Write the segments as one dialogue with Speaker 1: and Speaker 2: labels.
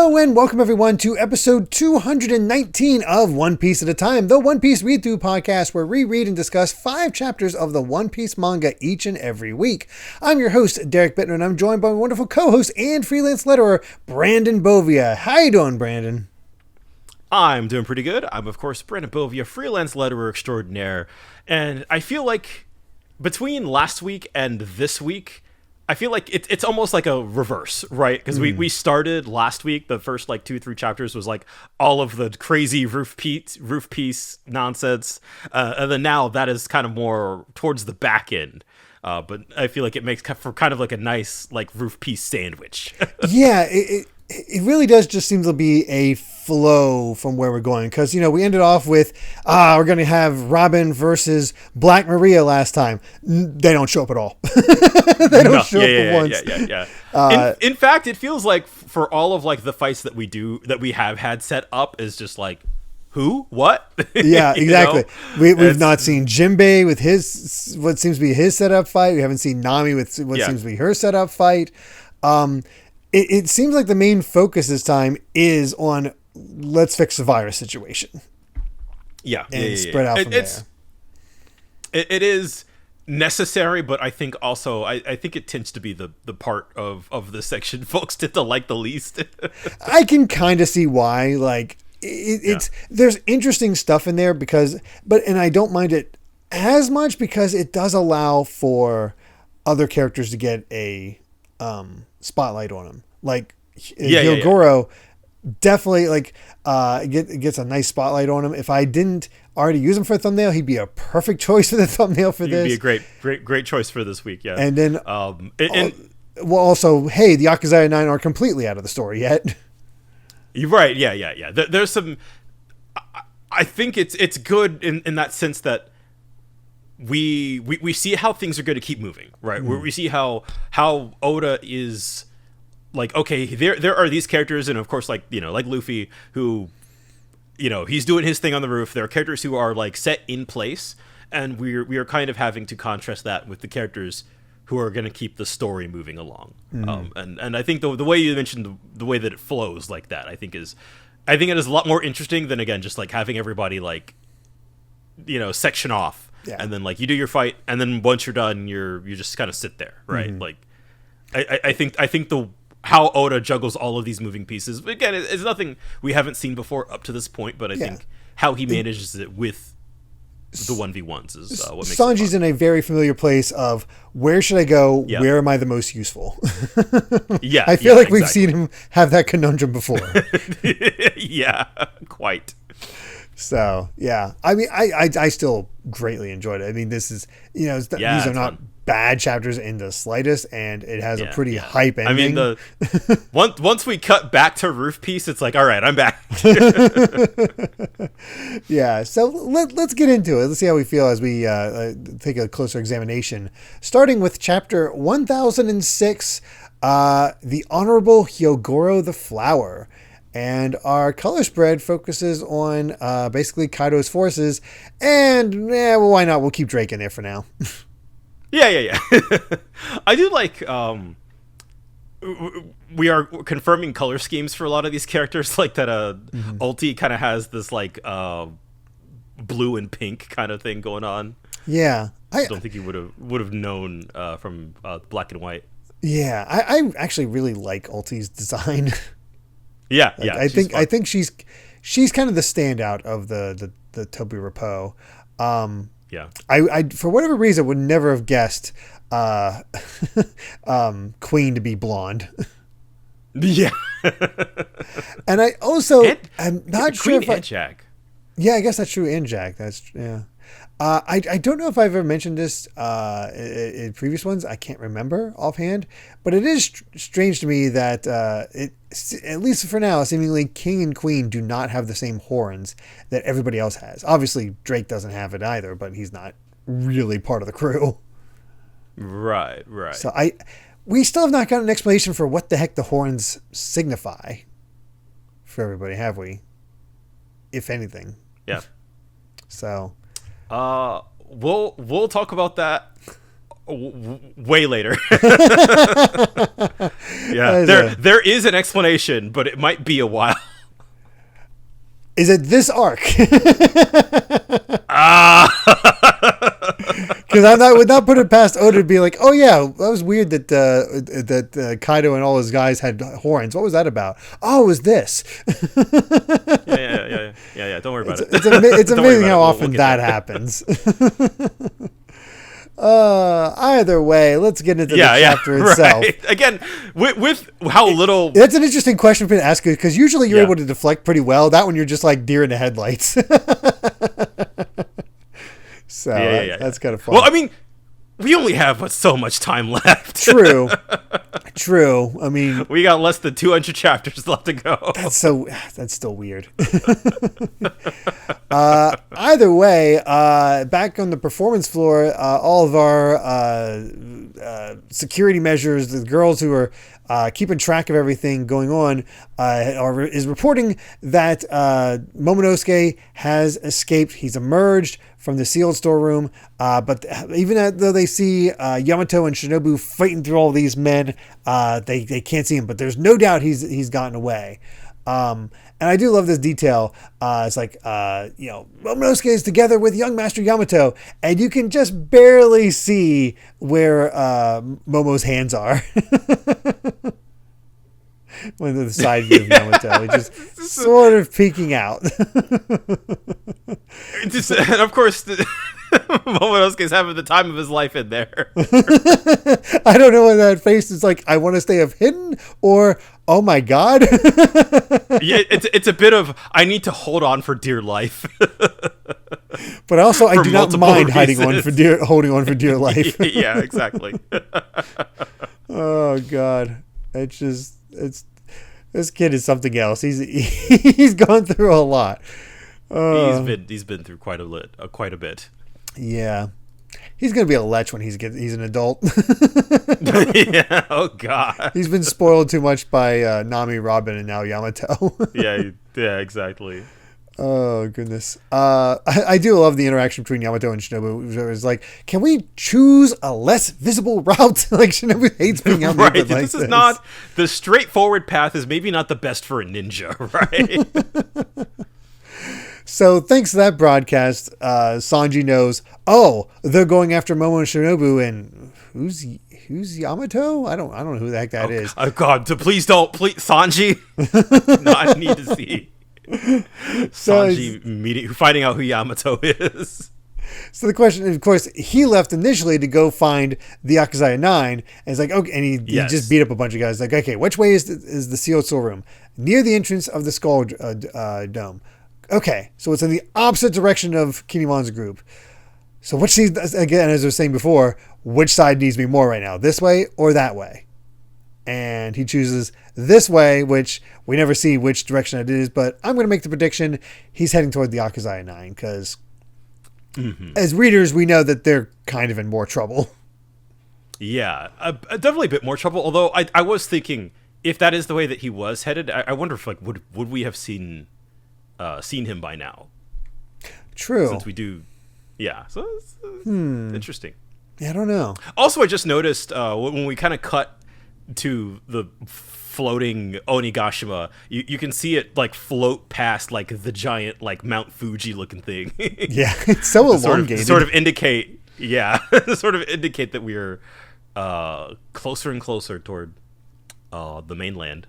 Speaker 1: Hello and welcome everyone to episode 219 of One Piece at a Time, the One Piece read-through podcast where we read and discuss 5 chapters of the One Piece manga each and every week. I'm your host, Derrick Bittner, and I'm joined by my wonderful co-host and freelance letterer, Brandon Bovia. How you doing, Brandon?
Speaker 2: I'm doing pretty good. I'm, of course, Brandon Bovia, freelance letterer extraordinaire, and I feel like between last week and this week, I feel like it's almost like a reverse, right? Because we started last week, the first like 2-3 chapters was like all of the crazy roof piece nonsense, and then now that is kind of more towards the back end. But I feel like it makes for kind of like a nice like roof piece sandwich.
Speaker 1: Yeah, it really does just seem to be a flow from where we're going. Because, you know, we ended off with, we're going to have Robin versus Black Maria last time. They don't show up at all. They don't show up for once.
Speaker 2: Yeah. In fact, it feels like for all of like the fights that we have had set up is just like, who? What?
Speaker 1: Yeah, exactly. We've not seen Jinbei with his, what seems to be his setup fight. We haven't seen Nami with what seems to be her setup fight. It seems like the main focus this time is on let's fix the virus situation.
Speaker 2: Yeah.
Speaker 1: And spread out from there.
Speaker 2: It is necessary, but I think also, I think it tends to be the part of the section folks tend to like the least.
Speaker 1: I can kind of see why. Like, there's interesting stuff in there and I don't mind it as much because it does allow for other characters to get a spotlight on him. Like Hyogoro definitely like gets a nice spotlight on him. If I didn't already use him for a thumbnail, he'd be a perfect choice for the thumbnail for this.
Speaker 2: He'd be a great choice for this week. Yeah.
Speaker 1: And then also, hey, the Yakuza 9 aren't completely out of the story yet.
Speaker 2: You're right. Yeah. There's some. I think it's good in that sense that we see how things are going to keep moving, right? Where we see how Oda is like, okay, there are these characters, and of course, like, you know, like Luffy, who, you know, he's doing his thing on the roof. There are characters who are like set in place, and we are kind of having to contrast that with the characters who are going to keep the story moving along. And I think the way you mentioned the way that it flows like that, I think it is a lot more interesting than, again, just like having everybody like, you know, section off. Yeah. And then like you do your fight, and then once you're done, you just kind of sit there, right? Like, I think how Oda juggles all of these moving pieces, again, it's nothing we haven't seen before up to this point, but I think how he manages it with the 1v1s is what makes
Speaker 1: Sanji's in a very familiar place of where should I go? Yeah. Where am I the most useful? I feel like we've seen him have that conundrum before.
Speaker 2: Yeah, quite.
Speaker 1: So, yeah, I mean, I still greatly enjoyed it. I mean, this is, you know, these are not bad chapters in the slightest, and it has a pretty hype ending.
Speaker 2: I mean, once we cut back to Roof Piece, it's like, all right, I'm back.
Speaker 1: Yeah, so let's get into it. Let's see how we feel as we take a closer examination. Starting with chapter 1006, The Honorable Hyogoro the Flower. And our color spread focuses on basically Kaido's forces. And, well, why not? We'll keep Drake in there for now.
Speaker 2: Yeah. I do like... we are confirming color schemes for a lot of these characters. Like that Ulti kind of has this like blue and pink kind of thing going on.
Speaker 1: Yeah.
Speaker 2: I don't think you would have known from black and white.
Speaker 1: Yeah. I actually really like Ulti's design.
Speaker 2: Yeah,
Speaker 1: I think she's kind of the standout of the Toby Rapo. I for whatever reason would never have guessed Queen to be blonde.
Speaker 2: Yeah.
Speaker 1: And I also I'm not sure
Speaker 2: Queen and Jack.
Speaker 1: Yeah, I guess that's true. And Jack, I don't know if I've ever mentioned this in previous ones. I can't remember offhand, but it is strange to me that at least for now, seemingly King and Queen do not have the same horns that everybody else has. Obviously, Drake doesn't have it either, but he's not really part of the crew.
Speaker 2: Right.
Speaker 1: So we still have not gotten an explanation for what the heck the horns signify for everybody, have we? If anything.
Speaker 2: Yeah.
Speaker 1: So...
Speaker 2: we'll talk about that way later. Yeah, there is an explanation, but it might be a while.
Speaker 1: Is it this arc? Because I would not put it past Oda to be like, oh yeah, that was weird that Kaido and all his guys had horns. What was that about? Oh, it was this.
Speaker 2: Yeah. Don't worry about it.
Speaker 1: It's amazing how often that happens. Either way, let's get into the chapter itself.
Speaker 2: Right. Again, with how little...
Speaker 1: That's an interesting question for me to ask, because usually you're able to deflect pretty well. That one, you're just like deer in the headlights. So that's kind of fun.
Speaker 2: Well, I mean, we only have so much time left.
Speaker 1: True. I mean,
Speaker 2: we got less than 200 chapters left to go.
Speaker 1: That's still weird. Either way, back on the performance floor, all of our security measures, the girls who are keeping track of everything going on, is reporting that Momonosuke has escaped. He's emerged from the sealed storeroom, but even though they see Yamato and Shinobu fighting through all these men, they can't see him. But there's no doubt he's gotten away. And I do love this detail. It's like, Momonosuke is together with young Master Yamato, and you can just barely see where Momo's hands are. When the side view of Yamato, just sort of peeking out.
Speaker 2: And of course, Momonosuke's having the time of his life in there.
Speaker 1: I don't know when that face is like, I want to stay hidden, or oh my god.
Speaker 2: Yeah, it's a bit of, I need to hold on for dear life.
Speaker 1: But also, I do not mind
Speaker 2: reasons.
Speaker 1: holding on for dear life.
Speaker 2: Yeah, exactly.
Speaker 1: Oh god, this kid is something else. He's gone through a lot.
Speaker 2: He's been through quite a bit.
Speaker 1: Yeah, he's gonna be a lech when he's an adult.
Speaker 2: Yeah. Oh god.
Speaker 1: He's been spoiled too much by Nami, Robin, and now Yamato.
Speaker 2: Yeah, exactly.
Speaker 1: Oh goodness. I do love the interaction between Yamato and Shinobu. It was like, can we choose a less visible route? Like, Shinobu hates being out
Speaker 2: right.
Speaker 1: Like
Speaker 2: this is not the straightforward path. Is maybe not the best for a ninja, right?
Speaker 1: So thanks to that broadcast, Sanji knows, they're going after Momo and Shinobu, and who's Yamato? I don't know who the heck that is.
Speaker 2: Oh god, please Sanji. No, I need to see Sanji finding out who Yamato is.
Speaker 1: So the question, of course, he left initially to go find the Akazaya 9, and he's like, okay, and he just beat up a bunch of guys. Like, okay, which way is the sealed storeroom? Near the entrance of the Skull Dome. Okay, so it's in the opposite direction of Kinemon's group. So which seems, again, as I was saying before, which side needs to be more right now? This way or that way? And he chooses this way, which we never see which direction it is, but I'm going to make the prediction he's heading toward the Akazaya 9, because as readers, we know that they're kind of in more trouble. Yeah,
Speaker 2: definitely a bit more trouble, although I was thinking, if that is the way that he was headed, I wonder if, like, would we have seen him by now?
Speaker 1: True.
Speaker 2: Since we do, yeah. So it's interesting.
Speaker 1: Yeah, I don't know.
Speaker 2: Also, I just noticed when we kind of cut to the floating Onigashima, you can see it like float past like the giant like Mount Fuji looking thing.
Speaker 1: Yeah, it's so elongated.
Speaker 2: Sort of indicate that we're closer and closer toward the mainland.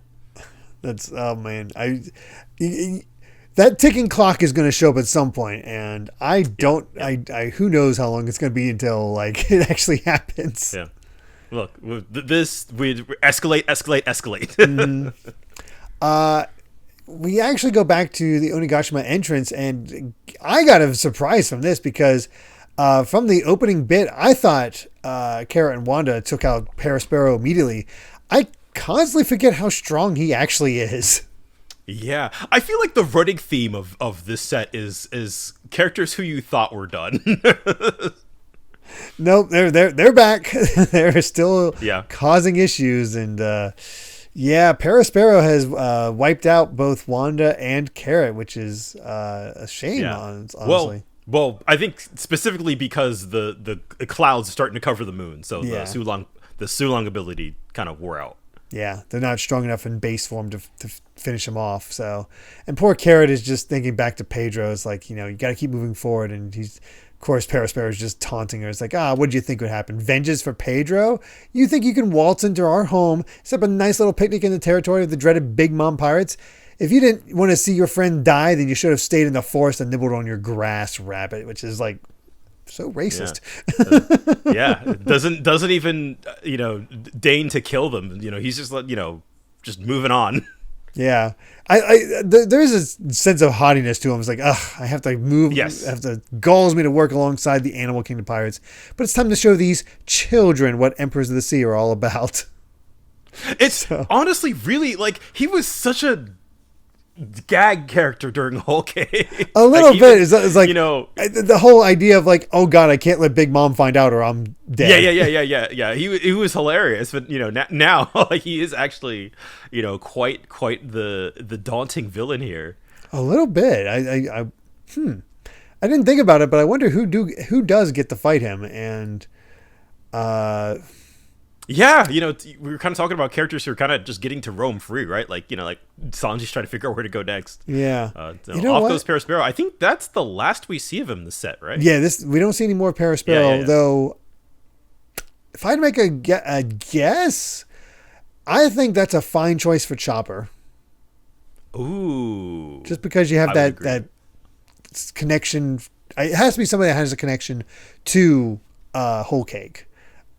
Speaker 1: That's man, that ticking clock is going to show up at some point, and I who knows how long it's going to be until like it actually happens.
Speaker 2: Yeah. Look, we escalate.
Speaker 1: We actually go back to the Onigashima entrance, and I got a surprise from this because from the opening bit, I thought Kara and Wanda took out Paraspero immediately. I constantly forget how strong he actually is.
Speaker 2: Yeah, I feel like the running theme of this set is characters who you thought were done.
Speaker 1: Nope, they're back. They're still causing issues, and Paraspero has wiped out both Wanda and Carrot, which is a shame. Honestly.
Speaker 2: Well, Well, I think specifically because the clouds are starting to cover the moon, so the Sulong ability kind of wore out.
Speaker 1: Yeah, they're not strong enough in base form to finish him off. So, and poor Carrot is just thinking back to Pedro. It's like, you got to keep moving forward. And of course, Perospero is just taunting her. It's like, what did you think would happen? Vengeance for Pedro? You think you can waltz into our home, set up a nice little picnic in the territory of the dreaded Big Mom pirates? If you didn't want to see your friend die, then you should have stayed in the forest and nibbled on your grass, rabbit, which is like so racist.
Speaker 2: Yeah. Doesn't even deign to kill them. He's just just moving on.
Speaker 1: Yeah, there is a sense of haughtiness to him. It's like, I have to move.
Speaker 2: Yes.
Speaker 1: I have to galls me to work alongside the Animal Kingdom pirates. But it's time to show these children what Emperors of the Sea are all about.
Speaker 2: It's honestly really he was such a gag character during Whole Cake.
Speaker 1: A little bit. It's like, the whole idea of like, oh God, I can't let Big Mom find out or I'm dead.
Speaker 2: Yeah. He was hilarious, but now he is actually quite the daunting villain here.
Speaker 1: A little bit. I didn't think about it, but I wonder who does get to fight him. And
Speaker 2: yeah, we were kind of talking about characters who are kind of just getting to roam free, right? Like Sanji's trying to figure out where to go next.
Speaker 1: Yeah.
Speaker 2: Off goes Perospero. I think that's the last we see of him in the set, right?
Speaker 1: Yeah, we don't see any more Perospero, though. If I'd make a guess, I think that's a fine choice for Chopper.
Speaker 2: Ooh.
Speaker 1: Just because you have that connection. It has to be somebody that has a connection to Whole Cake.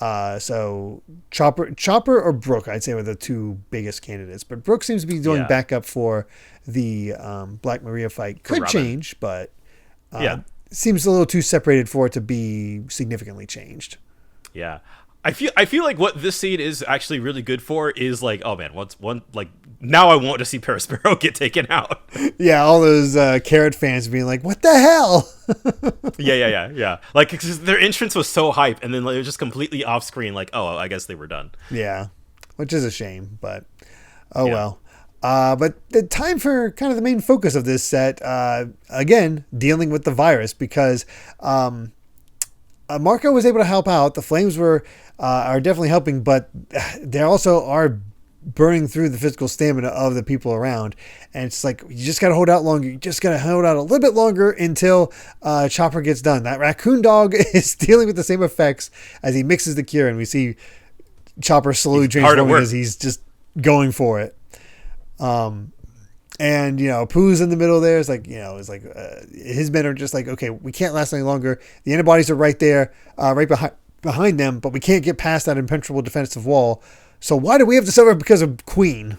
Speaker 1: So Chopper or Brook, I'd say, were the two biggest candidates. But Brook seems to be doing backup for the Black Maria fight. Could change, but seems a little too separated for it to be significantly changed.
Speaker 2: Yeah. I feel like what this scene is actually really good for is like, oh man, now I want to see Perospero get taken out.
Speaker 1: Yeah, all those Carrot fans being like, what the hell?
Speaker 2: Yeah. Like, cause their entrance was so hype, and then it was just completely off screen. Like, oh, I guess they were done.
Speaker 1: Yeah, which is a shame, but well. But the time for kind of the main focus of this set, again, dealing with the virus, because Marco was able to help out. The flames are definitely helping, but they also are burning through the physical stamina of the people around. And it's like, you just got to hold out longer. You just got to hold out a little bit longer until Chopper gets done. That raccoon dog is dealing with the same effects as he mixes the cure. And we see Chopper slowly transforming as he's just going for it. And, Pooh's in the middle there. It's like, his men are just like, okay, we can't last any longer. The antibodies are right there, right behind them, but we can't get past that impenetrable defensive wall. So why do we have to suffer because of Queen?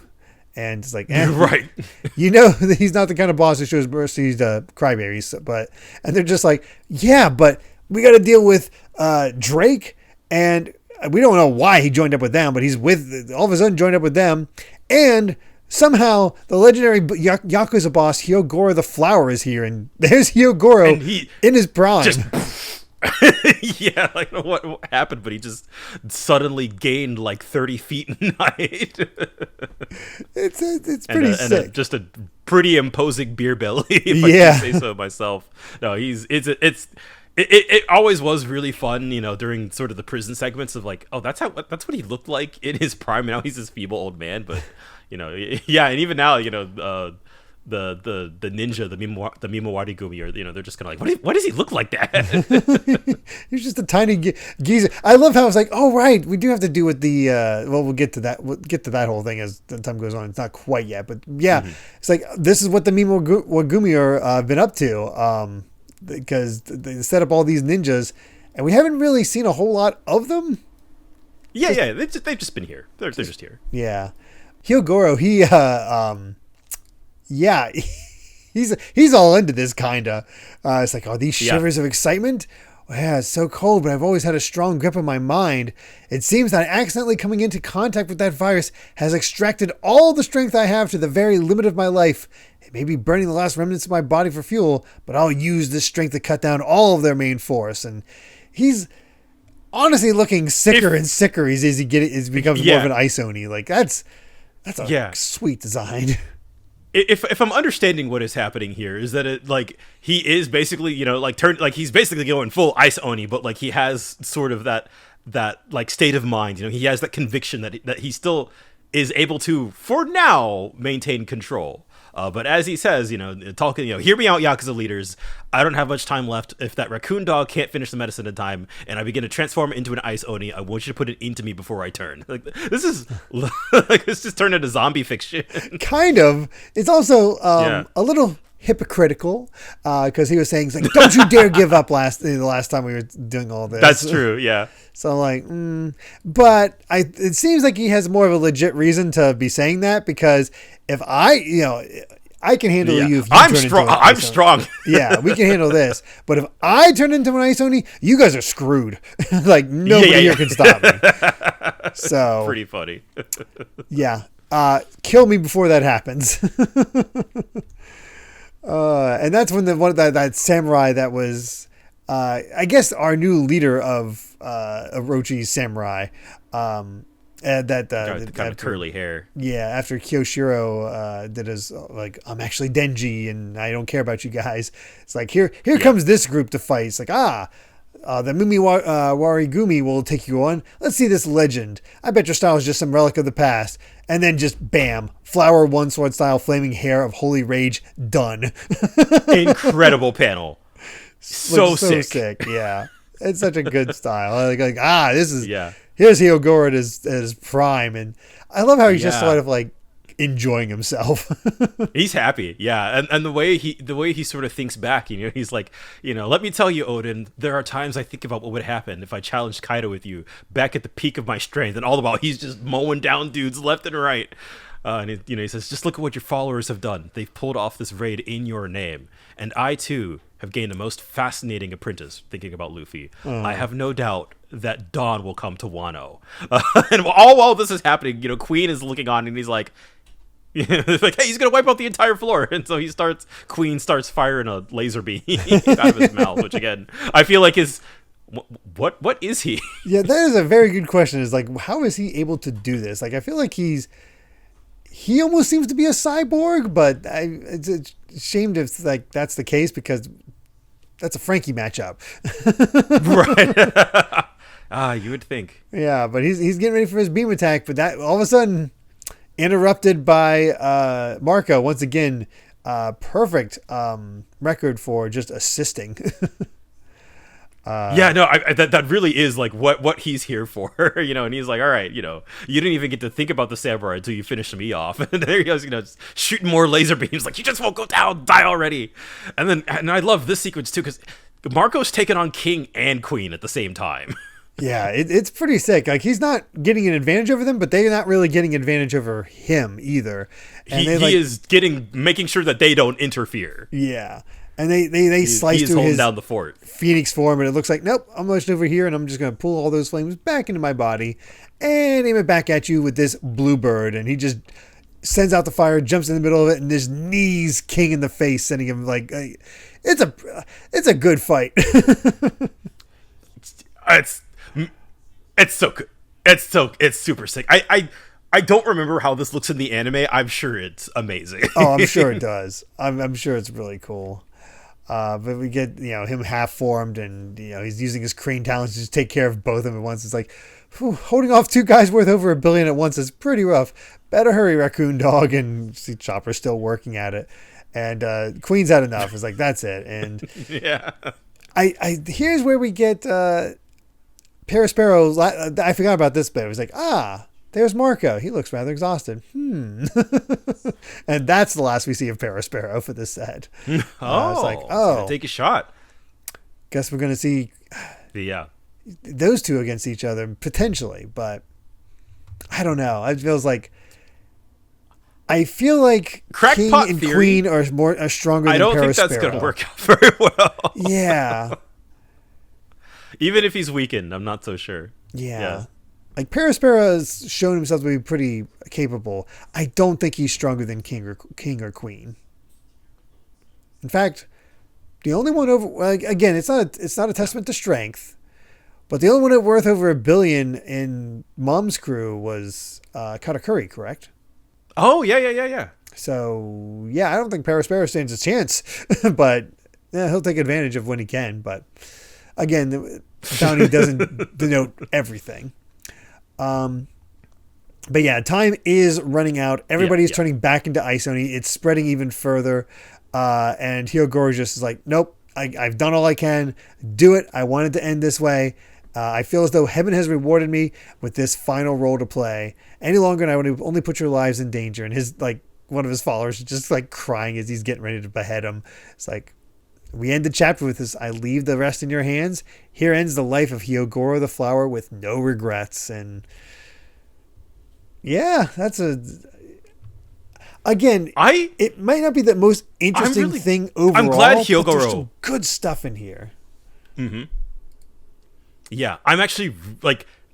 Speaker 1: And it's like,
Speaker 2: right.
Speaker 1: He's not the kind of boss who shows mercy to crybabies. And they're just like, yeah, but we got to deal with Drake, and we don't know why he joined up with them, but he's all of a sudden joined up with them. And somehow the legendary Yakuza boss Hyogoro the Flower is here, and there's Hyogoro in his prime. Yeah,
Speaker 2: I don't know what happened, but he just suddenly gained like 30 feet in height.
Speaker 1: It's pretty sick.
Speaker 2: Just a pretty imposing beer belly, if I can say so myself. No, it always was really fun, during sort of the prison segments of like, oh, that's what he looked like in his prime. Now he's this feeble old man, but yeah, and even now, the ninja, the Mimawari Gumi, they're just kind of like, why does he look like that?
Speaker 1: He's just a tiny geezer. I love how it's like, oh right, we do have to do with the we'll get to that. We'll get to that whole thing as the time goes on. It's not quite yet, but yeah, It's like, this is what the Mimawari are been up to, because they set up all these ninjas, and we haven't really seen a whole lot of them.
Speaker 2: Yeah, they've just been here. They're just here.
Speaker 1: Yeah. Hyogoro, he's all into this kinda. It's like, these shivers of excitement. Yeah, it's so cold, but I've always had a strong grip on my mind. It seems that accidentally coming into contact with that virus has extracted all the strength I have to the very limit of my life. It may be burning the last remnants of my body for fuel, but I'll use this strength to cut down all of their main force. And he's honestly looking sicker and sicker as he becomes more of an Ice Oni. Like, that's a sweet design.
Speaker 2: if I'm understanding what is happening here, is that it like he is basically, you know, like he's basically going full Ice Oni, but like he has sort of that like state of mind, you know, he has that conviction that he still is able to, for now, maintain control. But as he says, you know, talking, you know, hear me out, Yakuza leaders. I don't have much time left. If that raccoon dog can't finish the medicine in time, and I begin to transform into an Ice Oni, I want you to put it into me before I turn. Like, this is like this just turned into zombie fiction.
Speaker 1: Kind of. It's also a little hypocritical because he was saying, like, don't you dare give up the last time we were doing all this.
Speaker 2: That's true. Yeah.
Speaker 1: So like, but it seems like he has more of a legit reason to be saying that, because if I can handle you. If you
Speaker 2: I'm strong. I'm strong.
Speaker 1: Yeah, we can handle this. But if I turn into an Ice Oni, you guys are screwed. Like nobody here can stop me. So
Speaker 2: pretty funny.
Speaker 1: Yeah. Kill me before that happens. And that's when that samurai that was, I guess, our new leader of Orochi's samurai. And that
Speaker 2: kind of curly hair.
Speaker 1: Yeah, after Kyoshiro did his like, I'm actually Denji and I don't care about you guys. It's like here comes this group to fight. It's like the Mumi Warigumi will take you on. Let's see this legend. I bet your style is just some relic of the past. And then just bam, flower one sword style flaming hair of holy rage done.
Speaker 2: Incredible panel. So sick.
Speaker 1: Yeah, it's such a good style. Like this is here's Hyogoro at his prime, and I love how he's just sort of like enjoying himself.
Speaker 2: He's happy, and the way he sort of thinks back, you know, he's like, you know, let me tell you, Oden, there are times I think about what would happen if I challenged Kaido with you back at the peak of my strength, and all the while he's just mowing down dudes left and right. And he says, just look at what your followers have done. They've pulled off this raid in your name, and I too have gained a most fascinating apprentice. Thinking about Luffy, I have no doubt that dawn will come to Wano. And all while this is happening, you know, Queen is looking on, and he's like, like, hey, he's gonna wipe out the entire floor. And so Queen starts firing a laser beam out of his mouth, which again, I feel like is what is he? Yeah,
Speaker 1: that is a very good question. Is like, how is he able to do this? Like, I feel like he almost seems to be a cyborg, but it's a shame if like that's the case, because that's a Frankie matchup.
Speaker 2: Right. You would think.
Speaker 1: Yeah, but he's getting ready for his beam attack, but that all of a sudden interrupted by Marco once again. Perfect record for just assisting.
Speaker 2: That really is like what he's here for, you know. And he's like, all right, you know, you didn't even get to think about the samurai until you finished me off. And there he goes, you know, just shooting more laser beams. Like, you just won't go down, die already. And I love this sequence too, because Marco's taking on King and Queen at the same time.
Speaker 1: Yeah, it's pretty sick. Like, he's not getting an advantage over them, but they're not really getting advantage over him either. And
Speaker 2: he is making sure that they don't interfere.
Speaker 1: Yeah. And they slice through his
Speaker 2: down the fort.
Speaker 1: Phoenix form, and it looks like, nope, I'm just over here, and I'm just going to pull all those flames back into my body and aim it back at you with this bluebird. And he just sends out the fire, jumps in the middle of it, and just knees King in the face, sending him like, it's a good fight.
Speaker 2: It's so good. It's super sick. I don't remember how this looks in the anime. I'm sure it's amazing.
Speaker 1: Oh, I'm sure it does. I'm sure it's really cool. But we get, you know, him half formed, and, you know, he's using his crane talents to just take care of both of them at once. It's like, holding off two guys worth over $1 billion at once is pretty rough. Better hurry, raccoon dog. And see Chopper's still working at it, and Queen's had enough. It's like, that's it. And
Speaker 2: yeah,
Speaker 1: here's where we get Perospero. I forgot about this bit. It was like, there's Marco. He looks rather exhausted. And that's the last we see of Perospero for this set. It's like,
Speaker 2: take a shot.
Speaker 1: Guess we're going to see those two against each other potentially, but I don't know. I feel like King and Queen are stronger than Perospero. I don't think that's going
Speaker 2: to work out very well.
Speaker 1: Yeah.
Speaker 2: Even if he's weakened, I'm not so sure.
Speaker 1: Yeah. Like, Perospero has shown himself to be pretty capable. I don't think he's stronger than King or Queen. In fact, the only one again, it's not a testament to strength, but the only one worth over $1 billion in Mom's crew was Katakuri, correct?
Speaker 2: Oh, yeah.
Speaker 1: So, yeah, I don't think Paraspero stands a chance, but he'll take advantage of when he can. But again, the bounty doesn't denote everything. But yeah, time is running out. Everybody's turning back into Ice Oni. It's spreading even further. And Hyogoro just is like, nope, I've done all I can. Do it. I wanted to end this way. I feel as though heaven has rewarded me with this final role to play. Any longer, and I would only put your lives in danger. And his one of his followers is just like crying as he's getting ready to behead him. It's like, we end the chapter with this. I leave the rest in your hands. Here ends the life of Hyogoro the Flower with no regrets. And yeah, that's it might not be the most interesting thing overall.
Speaker 2: I'm glad Hyogoro.
Speaker 1: But there's some good stuff in here.
Speaker 2: Mm-hmm. Yeah, I'm actually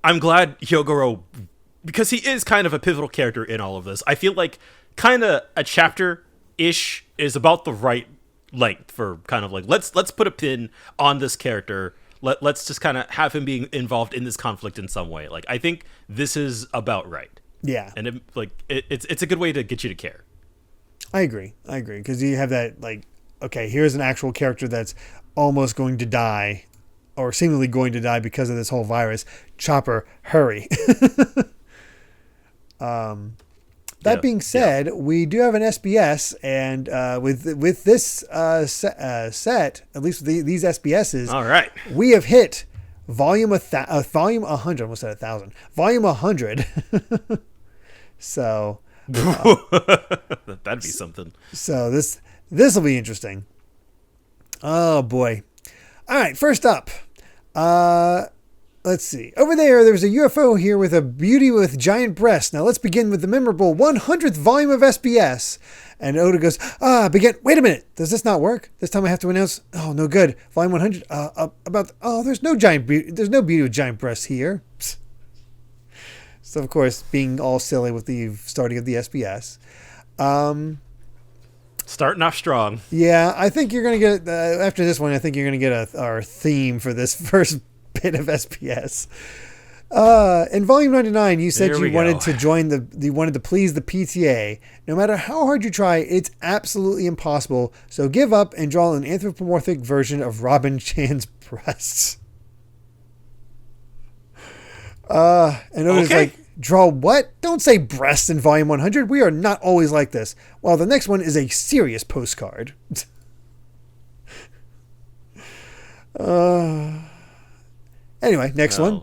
Speaker 2: I'm glad Hyogoro, because he is kind of a pivotal character in all of this. I feel like kind of a chapter-ish is about the right length for kind of let's put a pin on this character. Let's just kind of have him being involved in this conflict in some way. I think this is about right.
Speaker 1: Yeah,
Speaker 2: and it's a good way to get you to care.
Speaker 1: I agree because you have that okay, here's an actual character that's almost going to die, or seemingly going to die because of this whole virus. Chopper, hurry! That being said, we do have an SBS, and with this set, at least with these SBSs,
Speaker 2: all right,
Speaker 1: we have hit volume 100. Almost at 1,000. Volume 100. So
Speaker 2: that'd be something.
Speaker 1: So this will be interesting. Oh boy! All right, first up, let's see. Over there's a UFO here with a beauty with giant breasts. Now let's begin with the memorable 100th volume of SBS. And Oda goes, begin. Wait a minute. Does this not work? This time I have to announce. Oh, no good. Volume 100. There's no beauty with giant breasts here. Psst. So, of course, being all silly with the starting of the SBS.
Speaker 2: Starting off strong.
Speaker 1: Yeah, I think you're going to get, after this one, I think you're going to get our theme for this first bit of SBS. In volume 99, you said you wanted to you wanted to please the PTA. No matter how hard you try, it's absolutely impossible. So give up and draw an anthropomorphic version of Robin Chan's breasts. And Oda's like, draw what? Don't say breasts in volume 100. We are not always like this. Well, the next one is a serious postcard. Anyway, next one.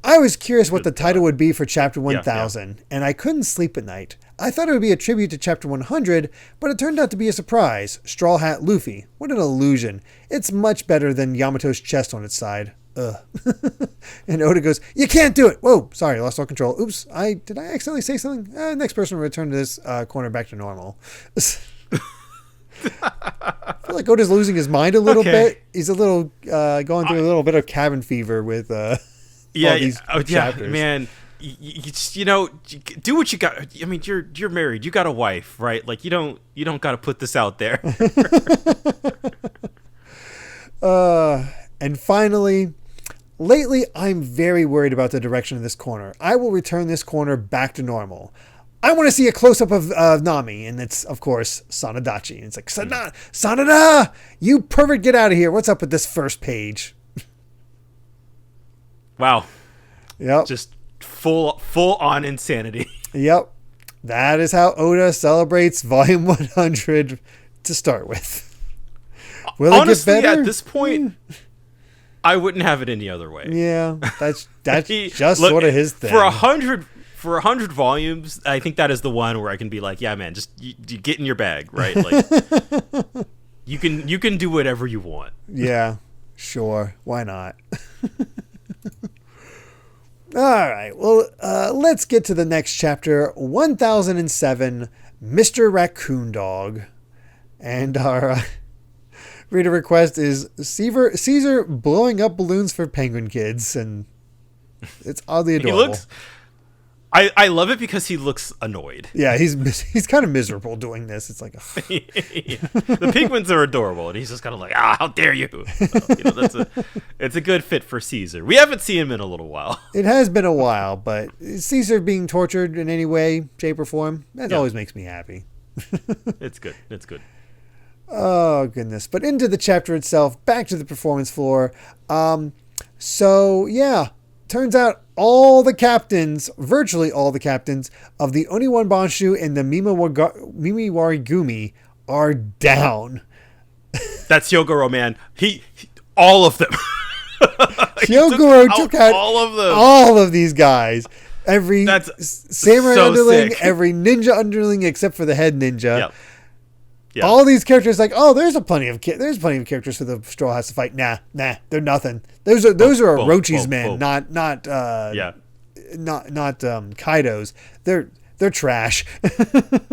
Speaker 1: I was curious what the title would be for chapter 1000, and I couldn't sleep at night. I thought it would be a tribute to chapter 100, but it turned out to be a surprise. Straw Hat Luffy. What an illusion. It's much better than Yamato's chest on its side. Ugh. And Oda goes, you can't do it. Whoa, sorry, lost all control. Oops, did I accidentally say something? Next person will return to this corner back to normal. I feel like Oda's losing his mind a little bit. He's a little going through a little bit of cabin fever with all these chapters.
Speaker 2: Man. You know, do what you got. I mean, you're married. You got a wife, right? Like you don't got to put this out there.
Speaker 1: And finally, lately I'm very worried about the direction of this corner. I will return this corner back to normal. I want to see a close-up of Nami, and it's, of course, Sanadachi. And it's like, Sanada, you pervert, get out of here. What's up with this first page?
Speaker 2: Wow.
Speaker 1: Yep.
Speaker 2: Just full on insanity.
Speaker 1: Yep. That is how Oda celebrates Volume 100 to start with. Will
Speaker 2: Honestly,
Speaker 1: it get better?
Speaker 2: At this point, I wouldn't have it any other way.
Speaker 1: Yeah, that's just sort of his thing.
Speaker 2: For 100 volumes, I think that is the one where I can be like, yeah, man, just you get in your bag, right? Like you can do whatever you want.
Speaker 1: Yeah, sure. Why not? All right. Well, let's get to the next chapter, 1007, Mr. Raccoon Dog. And our reader request is Caesar blowing up balloons for penguin kids. And it's oddly adorable.
Speaker 2: I love it because he looks annoyed.
Speaker 1: Yeah, he's kind of miserable doing this. It's like,
Speaker 2: Yeah. The penguins are adorable, and he's just kind of like, how dare you? So, it's a good fit for Caesar. We haven't seen him in a little while.
Speaker 1: It has been a while, but Caesar being tortured in any way, shape, or form, that always makes me happy.
Speaker 2: It's good.
Speaker 1: Oh, goodness. But into the chapter itself, back to the performance floor. So, yeah, turns out virtually all the captains of the Oniwan Banshu and the Mimiwari Gumi are down.
Speaker 2: That's Hyogoro, man. He all of them.
Speaker 1: Hyogoro took out
Speaker 2: all of them.
Speaker 1: All of these guys. Every samurai
Speaker 2: so
Speaker 1: underling,
Speaker 2: sick.
Speaker 1: every ninja underling except for the head ninja.
Speaker 2: Yep.
Speaker 1: All these characters, like, there's plenty of characters for the Straw Hats to fight. Nah, they're nothing. Those are Orochi's men, not Kaido's. They're trash.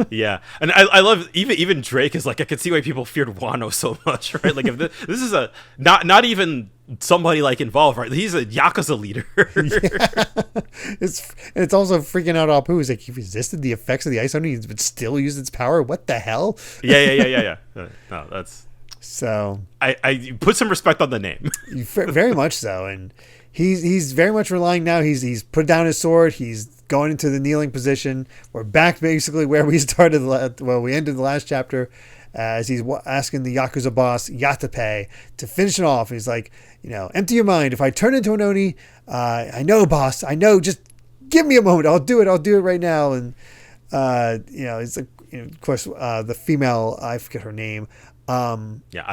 Speaker 2: Yeah, and I love even Drake is like, I could see why people feared Wano so much, right? Like, if this is a not even somebody like involved, right? He's a Yakuza leader.
Speaker 1: Yeah. It's also freaking out Apu. He's like, he resisted the effects of the Ice Oni, but still used its power. What the hell?
Speaker 2: Yeah. No, that's
Speaker 1: so.
Speaker 2: I put some respect on the name.
Speaker 1: Very much so, and he's very much relying now. He's put down his sword. He's going into the kneeling position. We're back basically where we started. We ended the last chapter, as he's asking the Yakuza boss Yatape to finish it off. He's like, empty your mind. If I turn into an Oni, I know, boss. I know. Just give me a moment. I'll do it. I'll do it right now. And it's like, of course, the female, I forget her name.
Speaker 2: I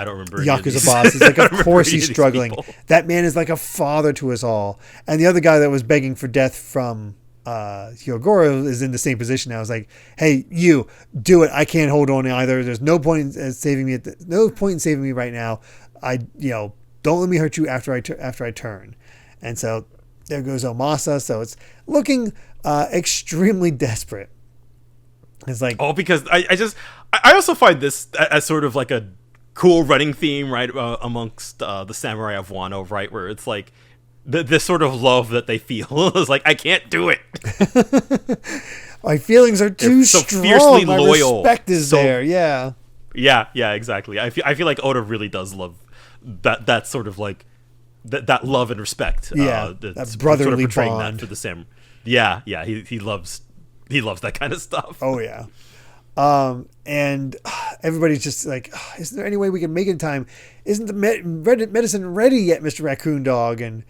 Speaker 2: don't remember.
Speaker 1: Yakuza boss. He's like, of course he's struggling. That man is like a father to us all. And the other guy that was begging for death from Hyogoro is in the same position now. It's like, hey, you do it. I can't hold on either. There's no point in saving me. No point in saving me right now. Don't let me hurt you after I turn. And so there goes Omasa. So it's looking extremely desperate. It's like,
Speaker 2: because I also find this as sort of like a cool running theme, right, amongst the samurai of Wano, right, where it's like this sort of love that they feel is like, I can't do it.
Speaker 1: My feelings are too
Speaker 2: so
Speaker 1: strong.
Speaker 2: Fiercely
Speaker 1: My
Speaker 2: loyal.
Speaker 1: respect is there. Yeah.
Speaker 2: Yeah, exactly. I feel like Oda really does love that sort of like that love and respect.
Speaker 1: Yeah, that brotherly
Speaker 2: sort of portraying
Speaker 1: bond
Speaker 2: that to the samurai. Yeah. He loves that kind of stuff.
Speaker 1: Oh yeah. And everybody's just like, is there any way we can make it in time? Isn't the medicine ready yet, Mr. Raccoon Dog? And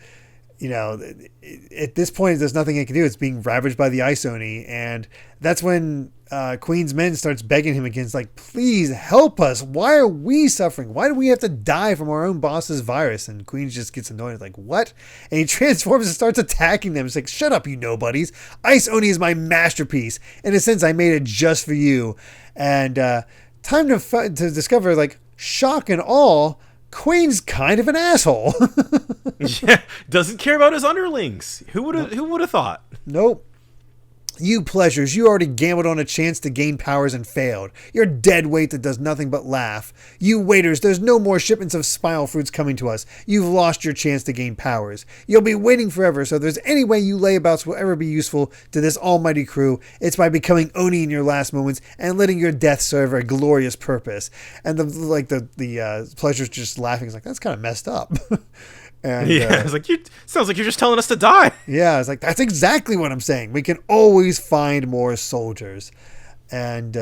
Speaker 1: at this point, there's nothing it can do. It's being ravaged by the Ice Oni, and that's when Queen's men starts begging him again. It's like, please help us. Why are we suffering? Why do we have to die from our own boss's virus? And Queen just gets annoyed, like, what? And he transforms and starts attacking them. It's like, shut up, you nobodies. Ice Oni is my masterpiece. In a sense, I made it just for you. And time to discover, like, shock and awe, Queen's kind of an asshole.
Speaker 2: Yeah, doesn't care about his underlings. Who would have thought?
Speaker 1: Nope. You pleasures, you already gambled on a chance to gain powers and failed. You're dead weight that does nothing but laugh. You waiters, there's no more shipments of spinal fruits coming to us. You've lost your chance to gain powers. You'll be waiting forever, so if there's any way you layabouts will ever be useful to this almighty crew, it's by becoming Oni in your last moments and letting your death serve a glorious purpose. And the pleasures just laughing. It's like, that's kind of messed up. And,
Speaker 2: it's like, sounds like you're just telling us to die.
Speaker 1: Yeah, it's like, that's exactly what I'm saying. We can always find more soldiers. And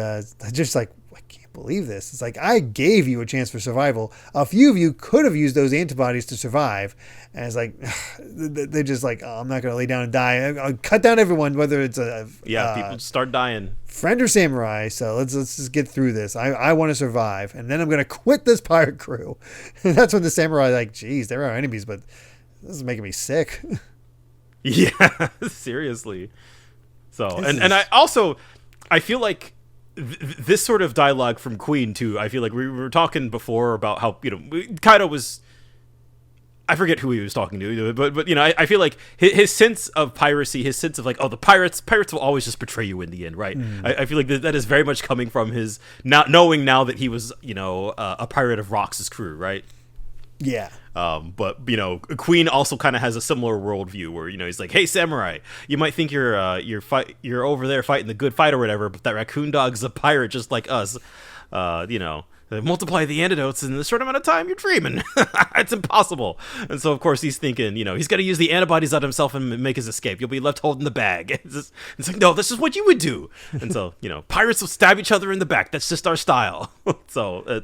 Speaker 1: just like, I can't believe this. It's like, I gave you a chance for survival. A few of you could have used those antibodies to survive. And it's like, they're just like, oh, I'm not going to lay down and die. I'll cut down everyone, whether it's
Speaker 2: people start dying.
Speaker 1: Friend or samurai. So let's just get through this. I want to survive. And then I'm going to quit this pirate crew. And that's when the samurai are like, geez, they're our enemies, but this is making me sick.
Speaker 2: Yeah, seriously. So, and I feel like this sort of dialogue from Queen too. I feel like we were talking before about how, Kaido was, I forget who he was talking to, but I feel like his sense of piracy, his sense of like, oh, the pirates will always just betray you in the end, right? I feel like that is very much coming from his not knowing now that he was, a pirate of Rox's crew, right?
Speaker 1: Yeah.
Speaker 2: But Queen also kind of has a similar worldview where he's like, hey samurai, you might think you're over there fighting the good fight or whatever, but that raccoon dog's a pirate just like us. They multiply the antidotes in this short amount of time, you're dreaming. It's impossible. And so of course he's thinking, he's got to use the antibodies on himself and make his escape. You'll be left holding the bag. It's like, no, this is what you would do. And so pirates will stab each other in the back. That's just our style. So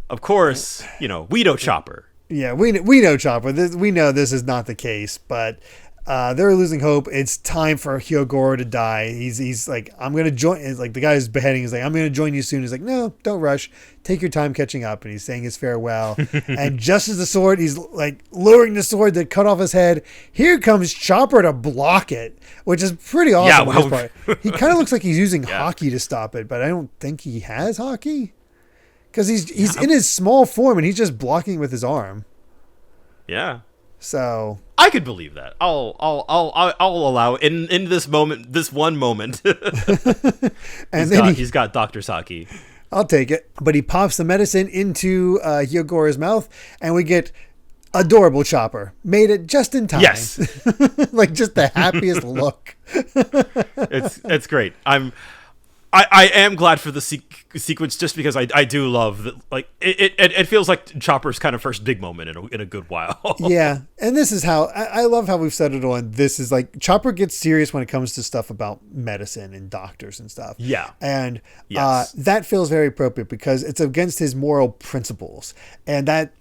Speaker 2: of course we know Chopper.
Speaker 1: Yeah, we know Chopper. We know this is not the case, but they're losing hope. It's time for Hyogoro to die. He's like, I'm going to join. It's like the guy who's beheading is like, I'm going to join you soon. He's like, no, don't rush. Take your time catching up. And he's saying his farewell. And just as he's like lowering the sword that cut off his head, here comes Chopper to block it, which is pretty awesome.
Speaker 2: Yeah,
Speaker 1: part. He kind of looks like he's using hockey to stop it, but I don't think he has hockey. Because he's in his small form and he's just blocking with his arm.
Speaker 2: Yeah.
Speaker 1: So
Speaker 2: I could believe that. I'll allow it. In this moment, this one moment. And he's got Dr. Saki.
Speaker 1: I'll take it. But he pops the medicine into Hyogoro's mouth, and we get adorable Chopper. Made it just in time.
Speaker 2: Yes.
Speaker 1: Like just the happiest look.
Speaker 2: It's great. I am glad for the sequence just because I do love that. Like it feels like Chopper's kind of first big moment in a good while.
Speaker 1: Yeah, and this is how I love how we've set it on. This is like Chopper gets serious when it comes to stuff about medicine and doctors and stuff.
Speaker 2: Yeah,
Speaker 1: and that feels very appropriate because it's against his moral principles, and that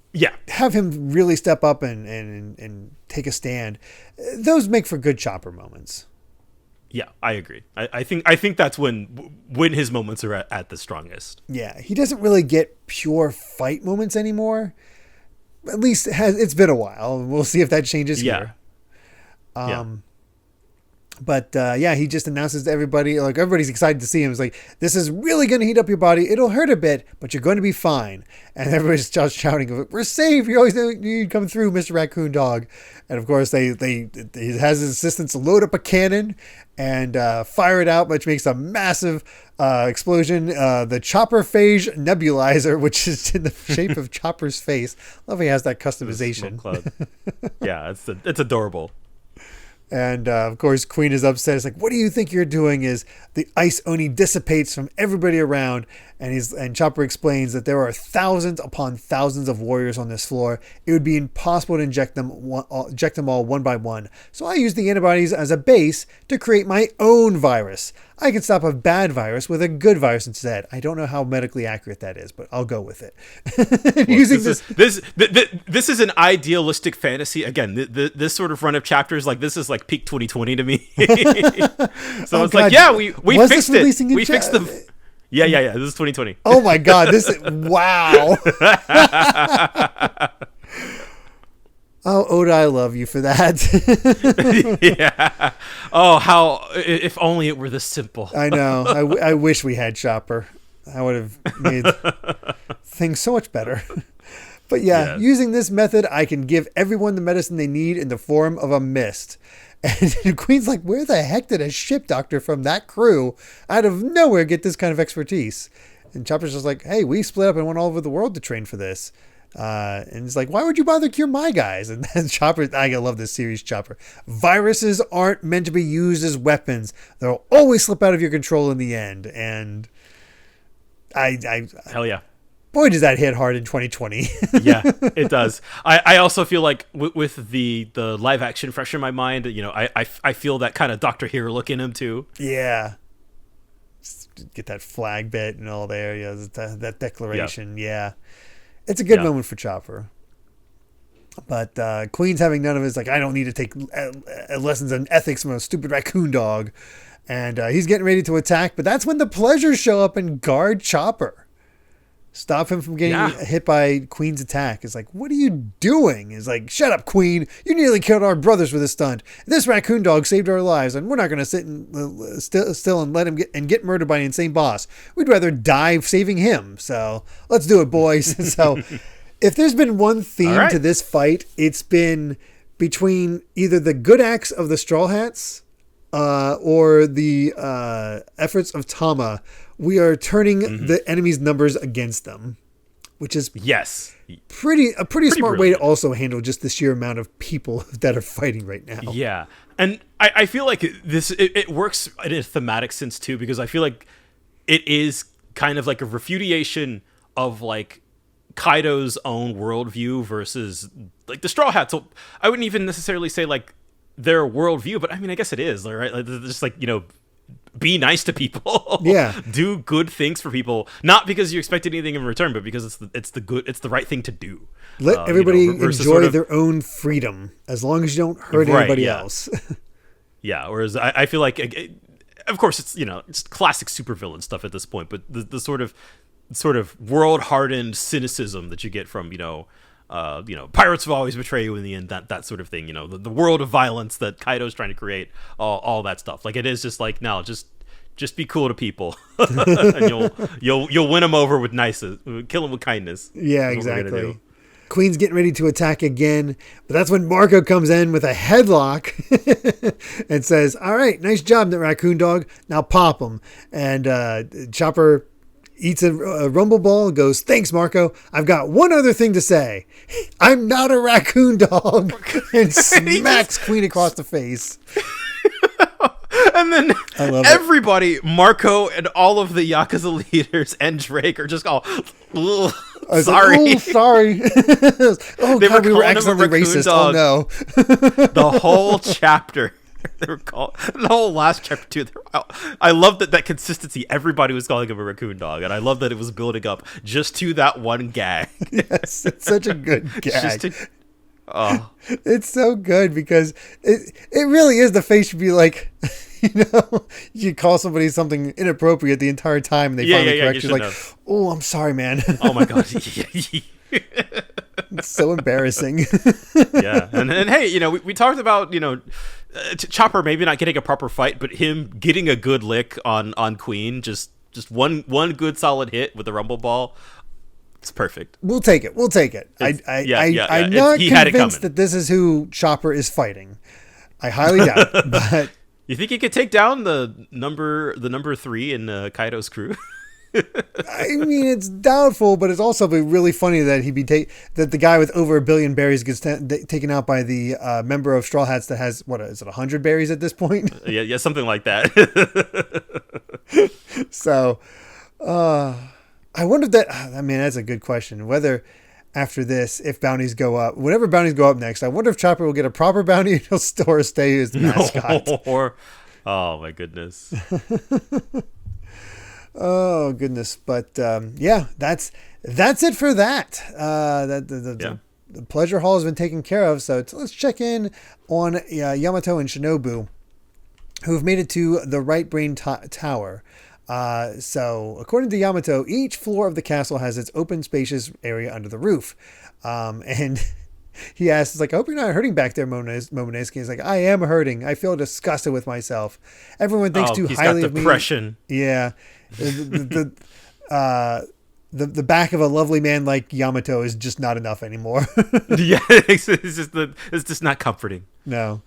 Speaker 1: have him really step up and take a stand. Those make for good Chopper moments.
Speaker 2: Yeah, I agree. I think that's when his moments are at the strongest.
Speaker 1: Yeah, he doesn't really get pure fight moments anymore. At least it's been a while. We'll see if that changes here. But he just announces to everybody, like everybody's excited to see him. It's like, this is really going to heat up your body. It'll hurt a bit, but you're going to be fine. And everybody's just shouting, "We're safe! You always you come through, Mr. Raccoon Dog." And of course, he has his assistants load up a cannon and fire it out, which makes a massive explosion. The Chopper Phage Nebulizer, which is in the shape of Chopper's face. Love he has that customization.
Speaker 2: Yeah, it's adorable.
Speaker 1: And of course, Queen is upset. It's like, what do you think you're doing? Is the Ice Oni dissipates from everybody around, and Chopper explains that there are thousands upon thousands of warriors on this floor. It would be impossible to inject them all one by one. So I use the antibodies as a base to create my own virus. I can stop a bad virus with a good virus instead. I don't know how medically accurate that is, but I'll go with it.
Speaker 2: This is an idealistic fantasy. Again, this sort of run of chapters, like this is like peak 2020 to me. So it's like, yeah, we fixed it. We fixed them. Yeah. This is 2020.
Speaker 1: Oh my God! Wow. Oh, Oda, I love you for that.
Speaker 2: Yeah. Oh, how if only it were this simple.
Speaker 1: I know. I wish we had Chopper. I would have made things so much better. But using this method, I can give everyone the medicine they need in the form of a mist. And Queen's like, where the heck did a ship doctor from that crew out of nowhere get this kind of expertise? And Chopper's just like, hey, we split up and went all over the world to train for this. And it's like, why would you bother cure my guys? And then Chopper, I love this series, Chopper. Viruses aren't meant to be used as weapons. They'll always slip out of your control in the end. And
Speaker 2: hell yeah.
Speaker 1: Boy, does that hit hard in 2020.
Speaker 2: Yeah, it does. I also feel like with the live action fresh in my mind, I feel that kind of Dr. Hero look in him too.
Speaker 1: Yeah. Get that flag bit and all there. Yeah, that declaration. Yep. Yeah. It's a good moment for Chopper. But Queen's having none of it. It's like, I don't need to take lessons on ethics from a stupid raccoon dog. And he's getting ready to attack. But that's when the pleasures show up and guard Chopper. Stop him from getting hit by Queen's attack. It's like, what are you doing? It's like, shut up, Queen. You nearly killed our brothers with a stunt. This raccoon dog saved our lives, and we're not going to sit still and let him get murdered by an insane boss. We'd rather die saving him. So let's do it, boys. So if there's been one theme to this fight, it's been between either the good acts of the Straw Hats or the efforts of Tama. We are turning the enemy's numbers against them. which is
Speaker 2: yes,
Speaker 1: a pretty smart way to
Speaker 2: brilliant.
Speaker 1: also handle just the sheer amount of people that are fighting right now.
Speaker 2: Yeah, and I feel like it works in a thematic sense too, because I feel like it is kind of like a refutation of like Kaido's own worldview versus like the Straw Hats. So I wouldn't even necessarily say like their worldview, but I mean, I guess it is, right? Like, just like, be nice to people.
Speaker 1: Yeah.
Speaker 2: Do good things for people, not because you expect anything in return, but because it's the right thing to do.
Speaker 1: Let everybody
Speaker 2: versus
Speaker 1: enjoy their own freedom as long as you don't hurt anybody else.
Speaker 2: Yeah. Whereas I feel like, of course, it's classic supervillain stuff at this point, but the sort of world hardened cynicism that you get from pirates will always betray you in the end, that sort of thing, the world of violence that Kaido's trying to create, all that stuff. Like, it is just like, no, just be cool to people, and you'll win them over with kill them with kindness.
Speaker 1: Yeah, exactly. Queen's getting ready to attack again, but that's when Marco comes in with a headlock and says, "All right, nice job, that raccoon dog. Now pop him." And Chopper eats a rumble ball and goes, "Thanks, Marco. I've got one other thing to say. I'm not a raccoon dog," and smacks Queen across the face.
Speaker 2: And then everybody, Marco and all of the Yakuza leaders and Drake are just all, sorry.
Speaker 1: Like, sorry.
Speaker 2: They
Speaker 1: God, we were
Speaker 2: calling him a
Speaker 1: accidentally
Speaker 2: raccoon
Speaker 1: racist.
Speaker 2: dog.
Speaker 1: Oh, no.
Speaker 2: The whole chapter. The whole last chapter too. I love that consistency. Everybody was calling him a raccoon dog, and I love that it was building up just to that one gag.
Speaker 1: Yes, it's such a good gag.
Speaker 2: Oh,
Speaker 1: it's so good because it really is. The face should be like, you call somebody something inappropriate the entire time, and they finally correct you. Like, "Oh, I'm sorry, man."
Speaker 2: Oh my god.
Speaker 1: It's so embarrassing.
Speaker 2: Yeah, and hey, we talked about Chopper maybe not getting a proper fight, but him getting a good lick on Queen, just one good solid hit with the rumble ball. It's perfect.
Speaker 1: We'll take it. I'm not convinced that this is who Chopper is fighting. I highly doubt it, but
Speaker 2: you think he could take down the number 3 in Kaido's crew?
Speaker 1: I mean, it's doubtful, but it's also really funny that that the guy with over 1 billion berries gets taken out by the member of Straw Hats that has, what is it, 100 berries at this point?
Speaker 2: Yeah, something like that.
Speaker 1: So, I wonder if that's a good question. Whether after this, if bounties go up, whenever bounties go up next, I wonder if Chopper will get a proper bounty and he'll still stay as the mascot.
Speaker 2: Oh my goodness.
Speaker 1: Oh goodness. But that's it for that. The pleasure hall has been taken care of. So let's check in on Yamato and Shinobu, who've made it to the Right Brain Tower. So according to Yamato, each floor of the castle has its open, spacious area under the roof. And he asks, it's like, "I hope you're not hurting back there, Momonosuke." He's like, "I am hurting. I feel disgusted with myself. Everyone thinks too highly of me."
Speaker 2: He's got depression.
Speaker 1: Yeah. The back of a lovely man like Yamato is just not enough anymore.
Speaker 2: Yeah, it's just not comforting.
Speaker 1: No.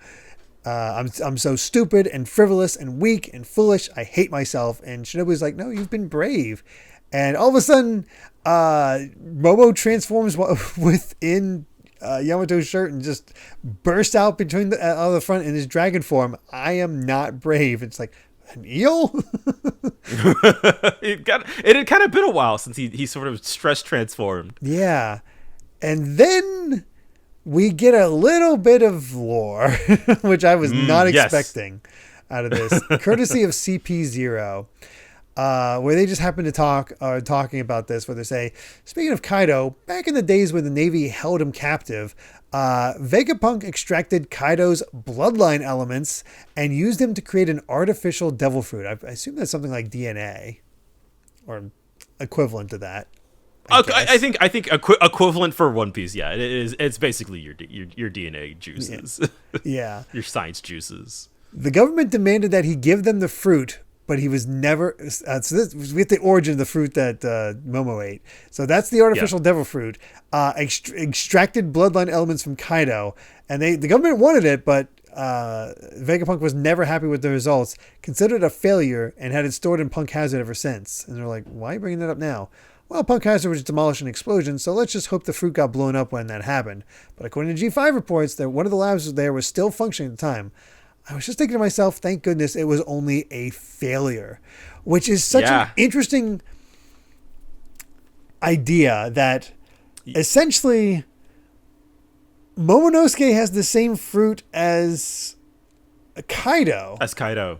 Speaker 1: I'm so stupid and frivolous and weak and foolish. I hate myself. And Shinobu's like, "No, you've been brave." And all of a sudden, Momo transforms within Yamato's shirt and just bursts out between the front in his dragon form. "I am not brave." It's like, an eel?
Speaker 2: It had kind of been a while since he sort of stress transformed.
Speaker 1: Yeah. And then we get a little bit of lore, which I was not expecting out of this, courtesy of CP0, where they just happen to talking about this, where they say, "Speaking of Kaido, back in the days when the Navy held him captive, Vegapunk extracted Kaido's bloodline elements and used them to create an artificial devil fruit." I assume that's something like DNA or equivalent to that.
Speaker 2: I think equivalent for One Piece. Yeah, it is. It's basically your DNA juices.
Speaker 1: Yeah.
Speaker 2: Your science juices.
Speaker 1: The government demanded that he give them the fruit, but he was never. So this, we get the origin of the fruit that Momo ate. So that's the artificial devil fruit. Extracted bloodline elements from Kaido, and the government wanted it, but Vegapunk was never happy with the results. Considered it a failure, and had it stored in Punk Hazard ever since. And they're like, "Why are you bringing that up now?" well, Punk Hazard was demolished in an explosion, so let's just hope the fruit got blown up when that happened. But according to G5 reports, that one of the labs there was still functioning at the time. I was just thinking to myself, thank goodness it was only a failure, which is such an interesting idea that essentially Momonosuke has the same fruit as Kaido.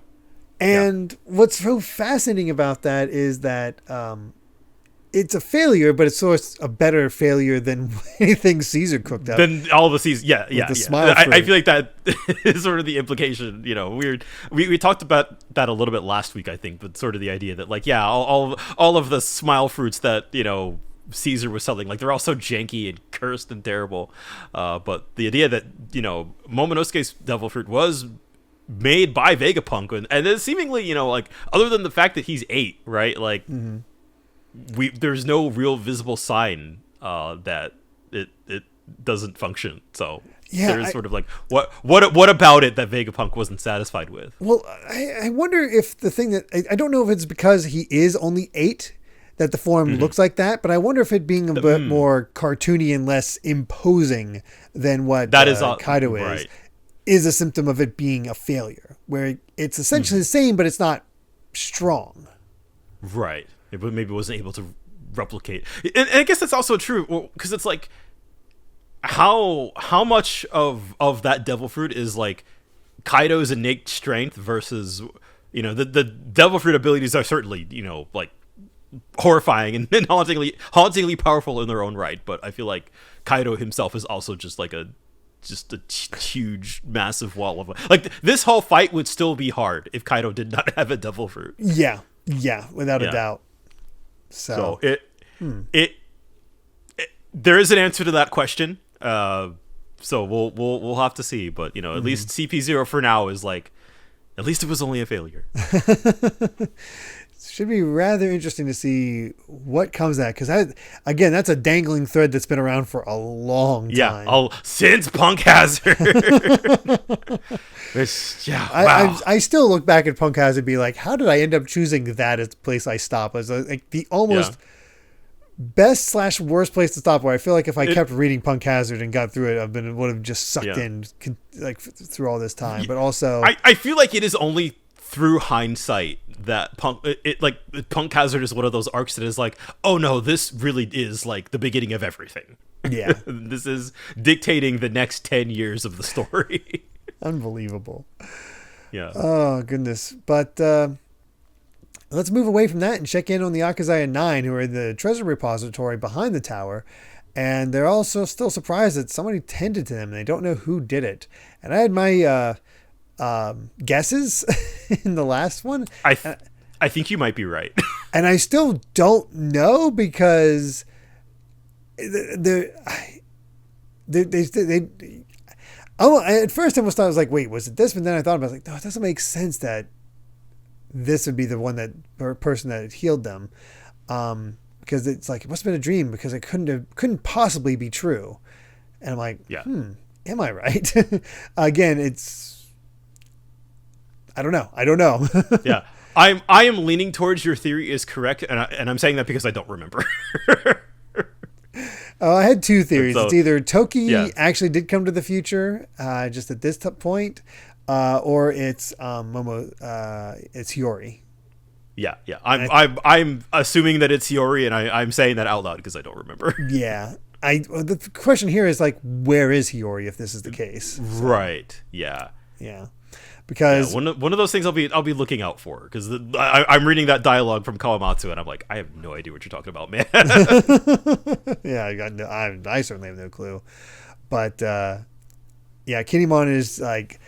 Speaker 1: And what's so fascinating about that is that it's a failure, but it's sort of a better failure than anything Caesar cooked up.
Speaker 2: Than all the Caesar. Yeah.
Speaker 1: Smile
Speaker 2: I feel like that is sort of the implication. You know, we talked about that a little bit last week, I think, but sort of the idea that like, yeah, all of the smile fruits that, you know, Caesar was selling, like they're all so janky and cursed and terrible. But the idea that, you know, Momonosuke's devil fruit was made by Vegapunk, and then seemingly, you know, like other than the fact that he's 8, right? Like there's no real visible sign that it doesn't function. So there's sort of like what about it that Vegapunk wasn't satisfied with?
Speaker 1: Well, I wonder if the thing that I don't know if it's because he is only 8 that the form looks like that, but I wonder if it being a bit more cartoony and less imposing than what Kaido is a symptom of it being a failure, where it's essentially the same, but it's not strong.
Speaker 2: Right. But maybe wasn't able to replicate. And I guess that's also true, because it's like, how much of that devil fruit is like Kaido's innate strength versus, you know, the devil fruit abilities are certainly, you know, like horrifying and hauntingly powerful in their own right, but I feel like Kaido himself is also just like a huge massive wall of like this whole fight would still be hard if Kaido did not have a devil fruit.
Speaker 1: Yeah, without a doubt. So it there is an answer to that question. So we'll have to see, but you know, at least CP0 for now is like, at least it was only a failure. Should be rather interesting to see what comes at, because again, that's a dangling thread that's been around for a long time.
Speaker 2: Yeah, since Punk Hazard. Wow.
Speaker 1: I still look back at Punk Hazard and be like, how did I end up choosing that as the place I stop? As like the almost best/worst place to stop, where I feel like if I kept reading Punk Hazard and got through it, would have just sucked in like through all this time. But also,
Speaker 2: I feel like it is only through hindsight that Punk Hazard is one of those arcs that is like, oh no, this really is like the beginning of everything.
Speaker 1: Yeah.
Speaker 2: This is dictating the next 10 years of the story.
Speaker 1: Unbelievable.
Speaker 2: Yeah.
Speaker 1: Oh goodness. But let's move away from that and check in on the Akazaya 9, who are the treasure repository behind the tower. And they're also still surprised that somebody tended to them. They don't know who did it. And I had my guesses in the last one.
Speaker 2: I think you might be right.
Speaker 1: And I still don't know, because they at first I almost thought, I was like, wait, was it this? But then I thought about it, like, no, it doesn't make sense that this would be the one or person that healed them, because it's like, it must have been a dream, because it couldn't possibly be true. And I'm like, am I right? Again, I don't know.
Speaker 2: Yeah. I am leaning towards your theory is correct, and I'm saying that because I don't remember.
Speaker 1: I had two theories. It's either Toki actually did come to the future, just at this point, or it's it's Hiyori.
Speaker 2: Yeah. I'm assuming that it's Hiyori, and I'm saying that out loud because I don't remember.
Speaker 1: Yeah. The question here is like, where is Hiyori if this is the case? So,
Speaker 2: right. Yeah.
Speaker 1: Because
Speaker 2: one of those things I'll be looking out for, because I'm reading that dialogue from Kawamatsu and I'm like, I have no idea what you're talking about, man.
Speaker 1: Yeah, I certainly have no clue. But Kinemon is like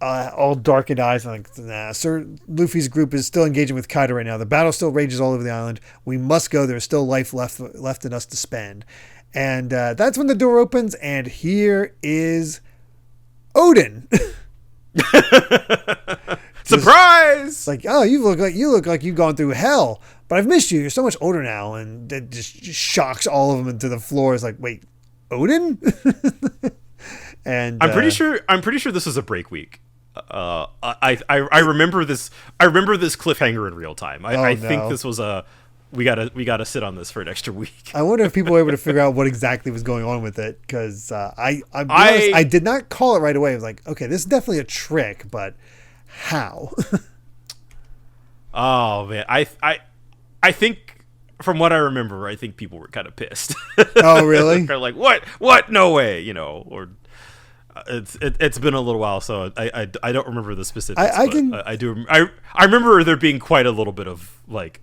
Speaker 1: all darkened eyes, and like, nah, Sir Luffy's group is still engaging with Kaido right now. The battle still rages all over the island. We must go. There's still life left in us to spend. And that's when the door opens, and here is Oden.
Speaker 2: Surprise!
Speaker 1: Like, oh, you look like you've gone through hell, but I've missed you. You're so much older now, and it just shocks all of them into the floor. It's like, wait, Oden? And
Speaker 2: I'm pretty sure this is a break week. I remember this. I remember this cliffhanger in real time. I think this was we gotta sit on this for an extra week.
Speaker 1: I wonder if people were able to figure out what exactly was going on with it, because I did not call it right away. I was like, okay, this is definitely a trick, but how?
Speaker 2: Oh man, I think from what I remember, I think people were kind of pissed.
Speaker 1: Oh really?
Speaker 2: They're like, what? No way, or. It's been a little while, so I don't remember the specifics. I remember there being quite a little bit of like,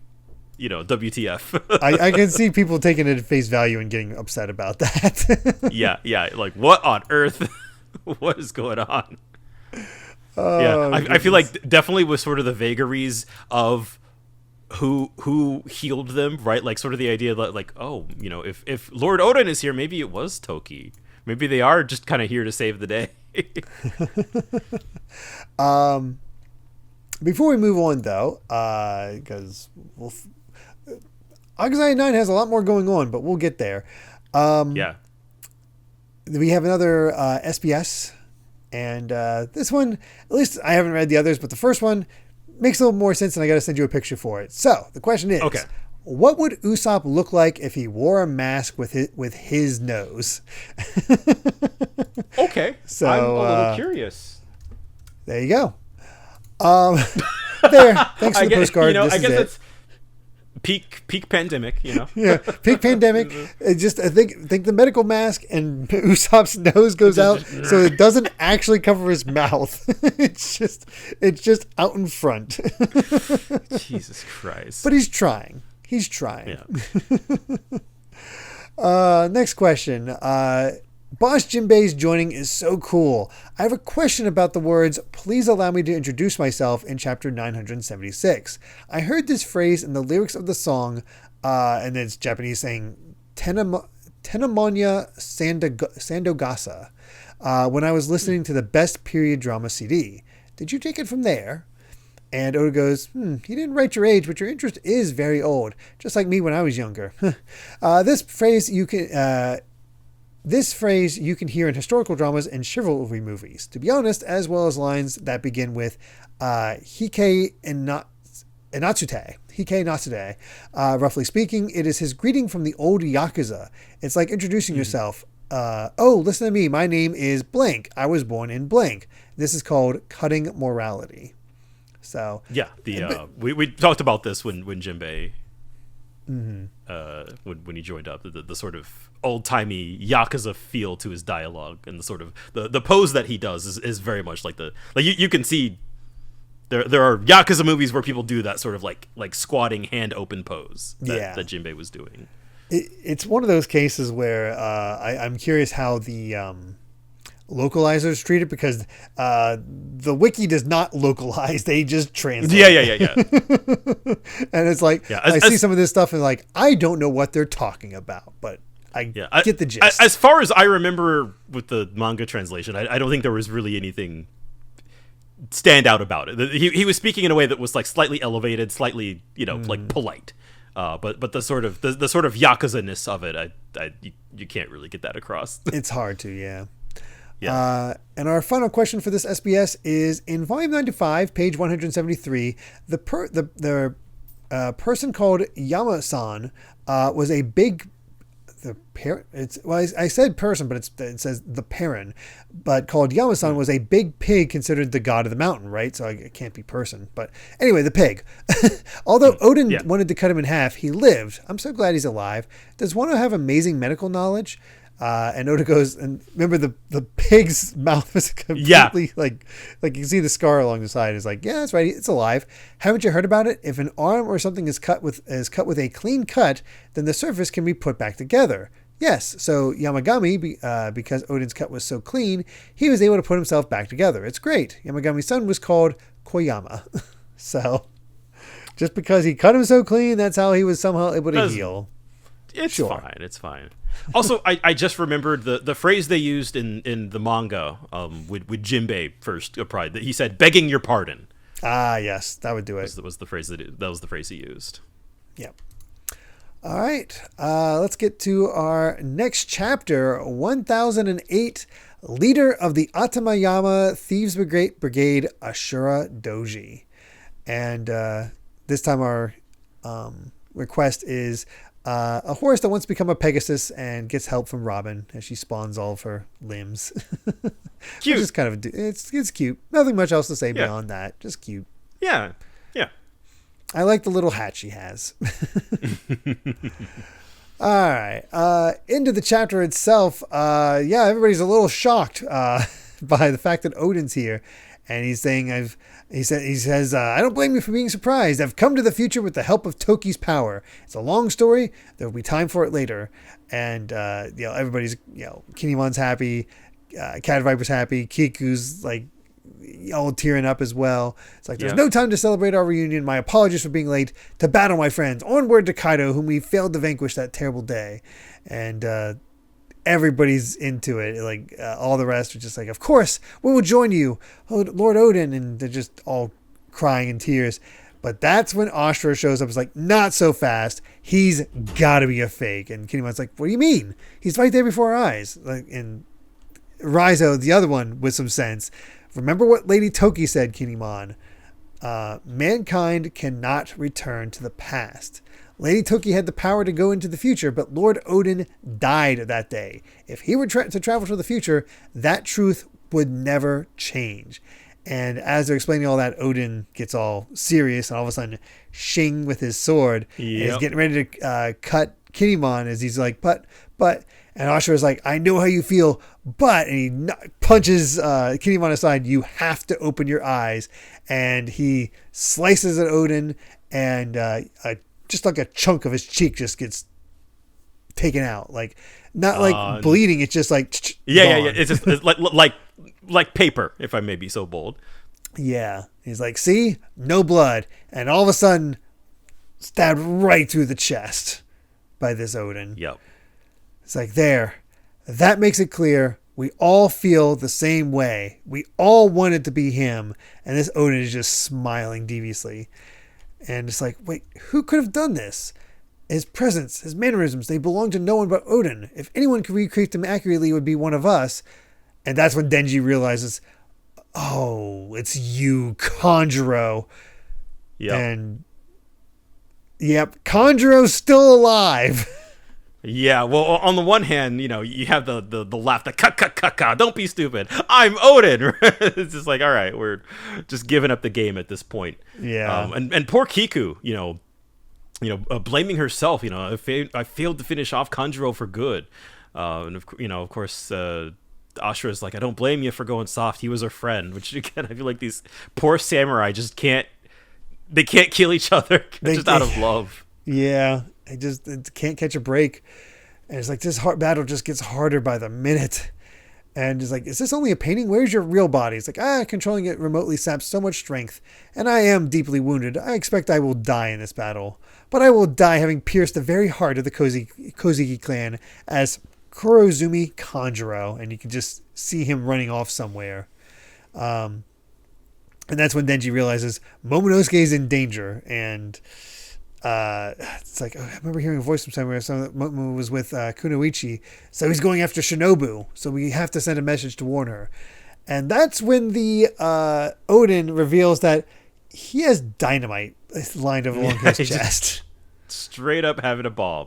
Speaker 2: WTF.
Speaker 1: I can see people taking it at face value and getting upset about that.
Speaker 2: yeah, like what on earth? What is going on? I feel like definitely with sort of the vagaries of who healed them, right? Like sort of the idea that like, oh, if Lord Oden is here, maybe it was Toki. Maybe they are just kind of here to save the day.
Speaker 1: Before we move on, though, because August 99 has a lot more going on, but we'll get there.
Speaker 2: Yeah.
Speaker 1: We have another SBS, and this one, at least I haven't read the others, but the first one makes a little more sense, and I got to send you a picture for it. So the question is,
Speaker 2: okay,
Speaker 1: what would Usopp look like if he wore a mask with his nose?
Speaker 2: Okay, so I'm a little curious.
Speaker 1: There you go. There. Thanks for the postcard.
Speaker 2: I guess it's peak pandemic.
Speaker 1: Yeah, peak pandemic. I think the medical mask and Usopp's nose goes out, so it doesn't actually cover his mouth. It's just out in front.
Speaker 2: Jesus Christ!
Speaker 1: But he's trying.
Speaker 2: Yeah.
Speaker 1: Next question. Boss Jinbei's joining is so cool. I have a question about the words, please allow me to introduce myself in chapter 976. I heard this phrase in the lyrics of the song, and it's Japanese saying, Tenamonya Sandogasa, when I was listening to the Best Period Drama CD. Did you take it from there? And Oda goes, he didn't write your age, but your interest is very old, just like me when I was younger. This phrase you can hear in historical dramas and chivalry movies, to be honest, as well as lines that begin with Hike Natsute. Hike Natsute. Roughly speaking, it is his greeting from the old Yakuza. It's like introducing yourself. Oh, listen to me. My name is blank. I was born in blank. This is called cutting morality. So
Speaker 2: yeah, we talked about this when Jinbei, when he joined up, the sort of old timey Yakuza feel to his dialogue, and the sort of the pose that he does is very much like you can see there are Yakuza movies where people do that sort of like squatting hand open pose that Jinbei was doing.
Speaker 1: It's one of those cases where I'm curious how the localizers treat it, because the wiki does not localize, they just translate.
Speaker 2: Yeah.
Speaker 1: And it's like, I see some of this stuff and like, I don't know what they're talking about, but I get the gist.
Speaker 2: As far as I remember with the manga translation, I don't think there was really anything stand out about it. He was speaking in a way that was like slightly elevated, slightly like polite, but the sort of Yakuza-ness of it, you can't really get that across.
Speaker 1: It's hard to, yeah.
Speaker 2: Yeah.
Speaker 1: And our final question for this SBS is, in volume 95, page 173, the person called Yama-san was a big... I said person, but it says the parent, but called Yama-san was a big pig considered the god of the mountain, right? So it can't be person. But anyway, the pig. Although Oden wanted to cut him in half, he lived. I'm so glad he's alive. Does Wano have amazing medical knowledge? And Oda goes, and remember the pig's mouth was completely like you can see the scar along the side. It's like, yeah, that's right, it's alive. Haven't you heard about it? If an arm or something is cut with a clean cut, then the surface can be put back together. Yes, so Yamagami, because Oden's cut was so clean, he was able to put himself back together. It's great. Yamagami's son was called Koyama. So just because he cut him so clean, that's how he was somehow able to heal.
Speaker 2: It's fine. It's fine. Also, I just remembered the phrase they used in the manga with Jinbei first Pride, that he said begging your pardon.
Speaker 1: Ah, yes, that would do it.
Speaker 2: Was the phrase that was the phrase he used.
Speaker 1: Yep. All right, let's get to our next chapter, 1008, leader of the Atamayama Thieves Brigade, Ashura Doji. And this time our request is a horse that wants to become a Pegasus and gets help from Robin as she spawns all of her limbs.
Speaker 2: Cute.
Speaker 1: Which is kind of it's cute. Nothing much else to say beyond that. Just cute.
Speaker 2: Yeah. Yeah.
Speaker 1: I like the little hat she has. All right. Into the chapter itself. Everybody's a little shocked by the fact that Oden's here. And he's saying, he says, I don't blame you for being surprised. I've come to the future with the help of Toki's power. It's a long story. There will be time for it later. And, everybody's, Kinemon's happy. Cat Viper's happy. Kiku's like all tearing up as well. It's like, there's no time to celebrate our reunion. My apologies for being late to battle, my friends. Onward to Kaido, whom we failed to vanquish that terrible day. And, everybody's into it. Like all the rest are just like, of course, we will join you, Lord Oden. And they're just all crying in tears. But that's when Ashura shows up. It's like, not so fast. He's got to be a fake. And Kinemon's like, what do you mean? He's right there before our eyes. Like, and Raizo, the other one with some sense. Remember what Lady Toki said, Kinemon. Mankind cannot return to the past. Lady Toki had the power to go into the future, but Lord Oden died that day. If he were to travel to the future, that truth would never change. And as they're explaining all that, Oden gets all serious and all of a sudden shing with his sword. And he's getting ready to cut Kinemon as he's like, but, and Ashura's like, I know how you feel, but, and he punches Kinemon aside. You have to open your eyes. And he slices at Oden and just like a chunk of his cheek just gets taken out. Like, not like bleeding. It's just like, gone.
Speaker 2: It's just it's like paper, if I may be so bold.
Speaker 1: Yeah. He's like, see, no blood. And all of a sudden, stabbed right through the chest by this Oden.
Speaker 2: Yep.
Speaker 1: It's like, there. That makes it clear. We all feel the same way. We all want it to be him. And this Oden is just smiling deviously. And it's like, wait, who could have done this? His presence, his mannerisms, they belong to no one but Oden. If anyone could recreate them accurately, it would be one of us. And that's when Denji realizes, oh, it's you, Kanjuro.
Speaker 2: Yep.
Speaker 1: And, Kanjuro's still alive.
Speaker 2: Yeah, well, on the one hand, you have the laugh, the cut, don't be stupid. I'm Oden. It's just like, all right, we're just giving up the game at this point.
Speaker 1: Yeah.
Speaker 2: And poor Kiku, blaming herself. I failed to finish off Kanjuro for good. And of course, Ashura's like, I don't blame you for going soft. He was our friend. Which again, I feel like these poor samurai just can't kill each other just out of love.
Speaker 1: Yeah. It can't catch a break. And it's like, this battle just gets harder by the minute. And it's like, is this only a painting? Where's your real body? It's like, controlling it remotely saps so much strength. And I am deeply wounded. I expect I will die in this battle. But I will die having pierced the very heart of the Koziki clan as Kurozumi Kanjuro. And you can just see him running off somewhere. And that's when Denji realizes Momonosuke is in danger. And it's like, I remember hearing a voice from somewhere. Momo was with Kunoichi, so he's going after Shinobu. So we have to send a message to warn her. And that's when the Oden reveals that he has dynamite lined up along his chest.
Speaker 2: Straight up having a bomb.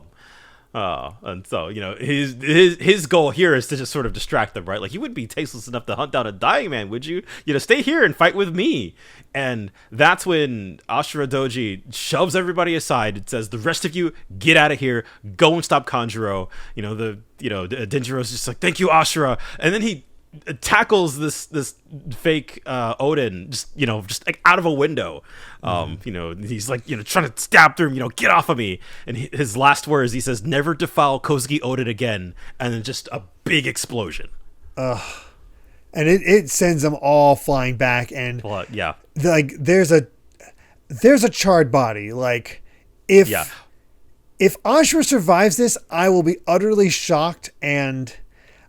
Speaker 2: And so, his goal here is to just sort of distract them, right? Like, you wouldn't be tasteless enough to hunt down a dying man, would you? Stay here and fight with me. And that's when Ashura Doji shoves everybody aside and says, the rest of you, get out of here. Go and stop Kanjuro. Denjiro's just like, thank you, Ashura. And then he tackles this fake Oden just like out of a window. He's like trying to stab through him, get off of me. And his last words, he says, never defile Koziki Oden again. And then just a big explosion.
Speaker 1: And it sends them all flying back. And there's a charred body. Like, if Ashura survives this, I will be utterly shocked. And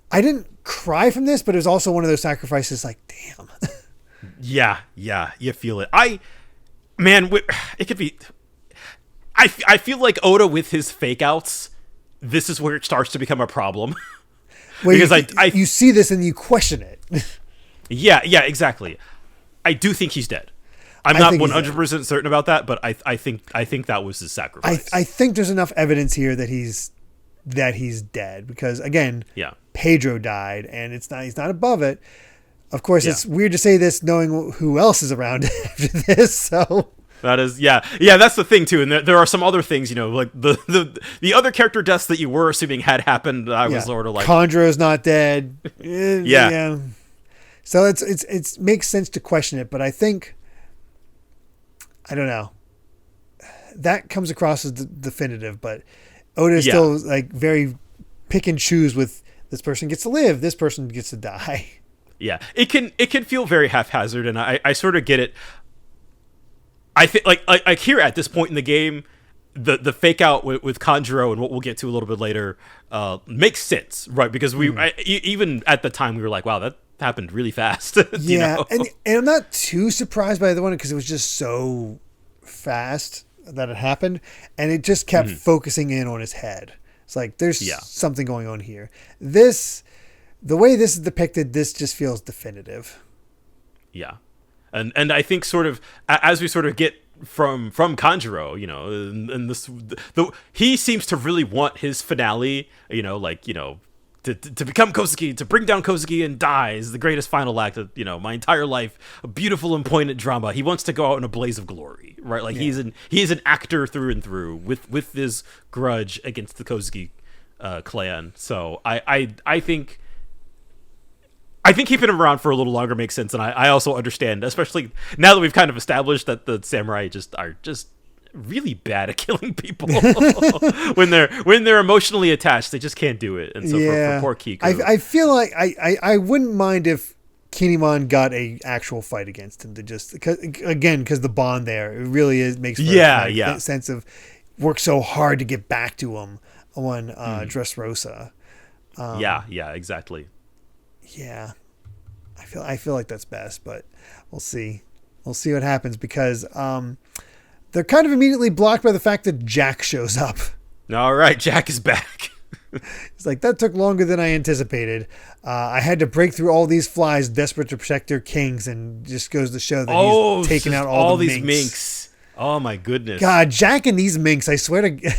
Speaker 1: I didn't cry from this, but it was also one of those sacrifices like, damn.
Speaker 2: Yeah, you feel it. It could be. I feel like Oda with his fake outs, this is where it starts to become a problem.
Speaker 1: Well, because you see this and you question it.
Speaker 2: Yeah, exactly. I do think he's dead. I'm not
Speaker 1: think he's
Speaker 2: 100% certain about that, but I think that was his sacrifice.
Speaker 1: I think there's enough evidence here that he's dead because again,
Speaker 2: yeah.
Speaker 1: Pedro died and he's not above it. Of course, it's weird to say this knowing who else is around after this. So
Speaker 2: that is, yeah. That's the thing too. And there are some other things, like the other character deaths that you were assuming had happened. I was sort of like,
Speaker 1: Conjuro's not dead.
Speaker 2: Yeah.
Speaker 1: So it's makes sense to question it, but I think, I don't know, that comes across as definitive. But Oda is still like very pick and choose with this person gets to live, this person gets to die.
Speaker 2: Yeah, it can feel very haphazard, and I sort of get it. I think like here at this point in the game, the fake out with Kanjuro and what we'll get to a little bit later makes sense, right? Because even at the time we were like, wow, that happened really fast.
Speaker 1: Yeah, and I'm not too surprised by the one because it was just so fast that it happened, and it just kept focusing in on his head. It's like there's something going on here. The way this is depicted, this just feels definitive.
Speaker 2: Yeah. And I think sort of as we sort of get from Kanjuro, and this he seems to really want his finale, to become Kozuki, to bring down Kozuki and die is the greatest final act of, my entire life, a beautiful and poignant drama. He wants to go out in a blaze of glory, right? Like he's an actor through and through with this grudge against the Kozuki clan. So I think keeping him around for a little longer makes sense, and I also understand, especially now that we've kind of established that the samurai are just really bad at killing people. when they're emotionally attached, they just can't do it. And so for poor Kiko,
Speaker 1: I feel like I wouldn't mind if Kinemon got a actual fight against him to just because the bond there it really makes for sense of work so hard to get back to him on Dressrosa.
Speaker 2: Yeah, exactly.
Speaker 1: Yeah, I feel like that's best, but we'll see. We'll see what happens because they're kind of immediately blocked by the fact that Jack shows up.
Speaker 2: All right, Jack is back.
Speaker 1: It's like, that took longer than I anticipated. I had to break through all these flies desperate to protect their kings, and just goes to show that he's taking out all these minks.
Speaker 2: Oh my goodness.
Speaker 1: God, Jack and these minks, I swear to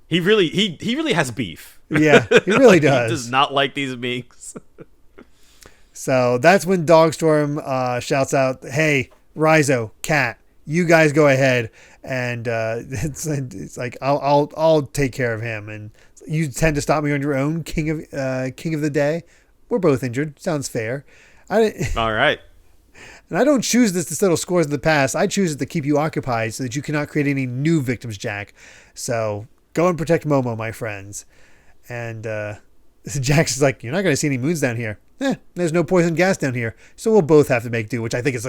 Speaker 2: he really has beef.
Speaker 1: Yeah, he really does.
Speaker 2: He does not like these minks.
Speaker 1: So that's when Dogstorm shouts out, "Hey, Raizo, Cat, you guys go ahead," and it's like I'll take care of him, and you tend to stop me on your own, King of the Day. We're both injured. Sounds fair.
Speaker 2: All right.
Speaker 1: And I don't choose this to settle scores in the past. I choose it to keep you occupied so that you cannot create any new victims, Jack. So go and protect Momo, my friends. And Jack's like, "You're not going to see any moons down here. There's no poison gas down here. So we'll both have to make do," which I think is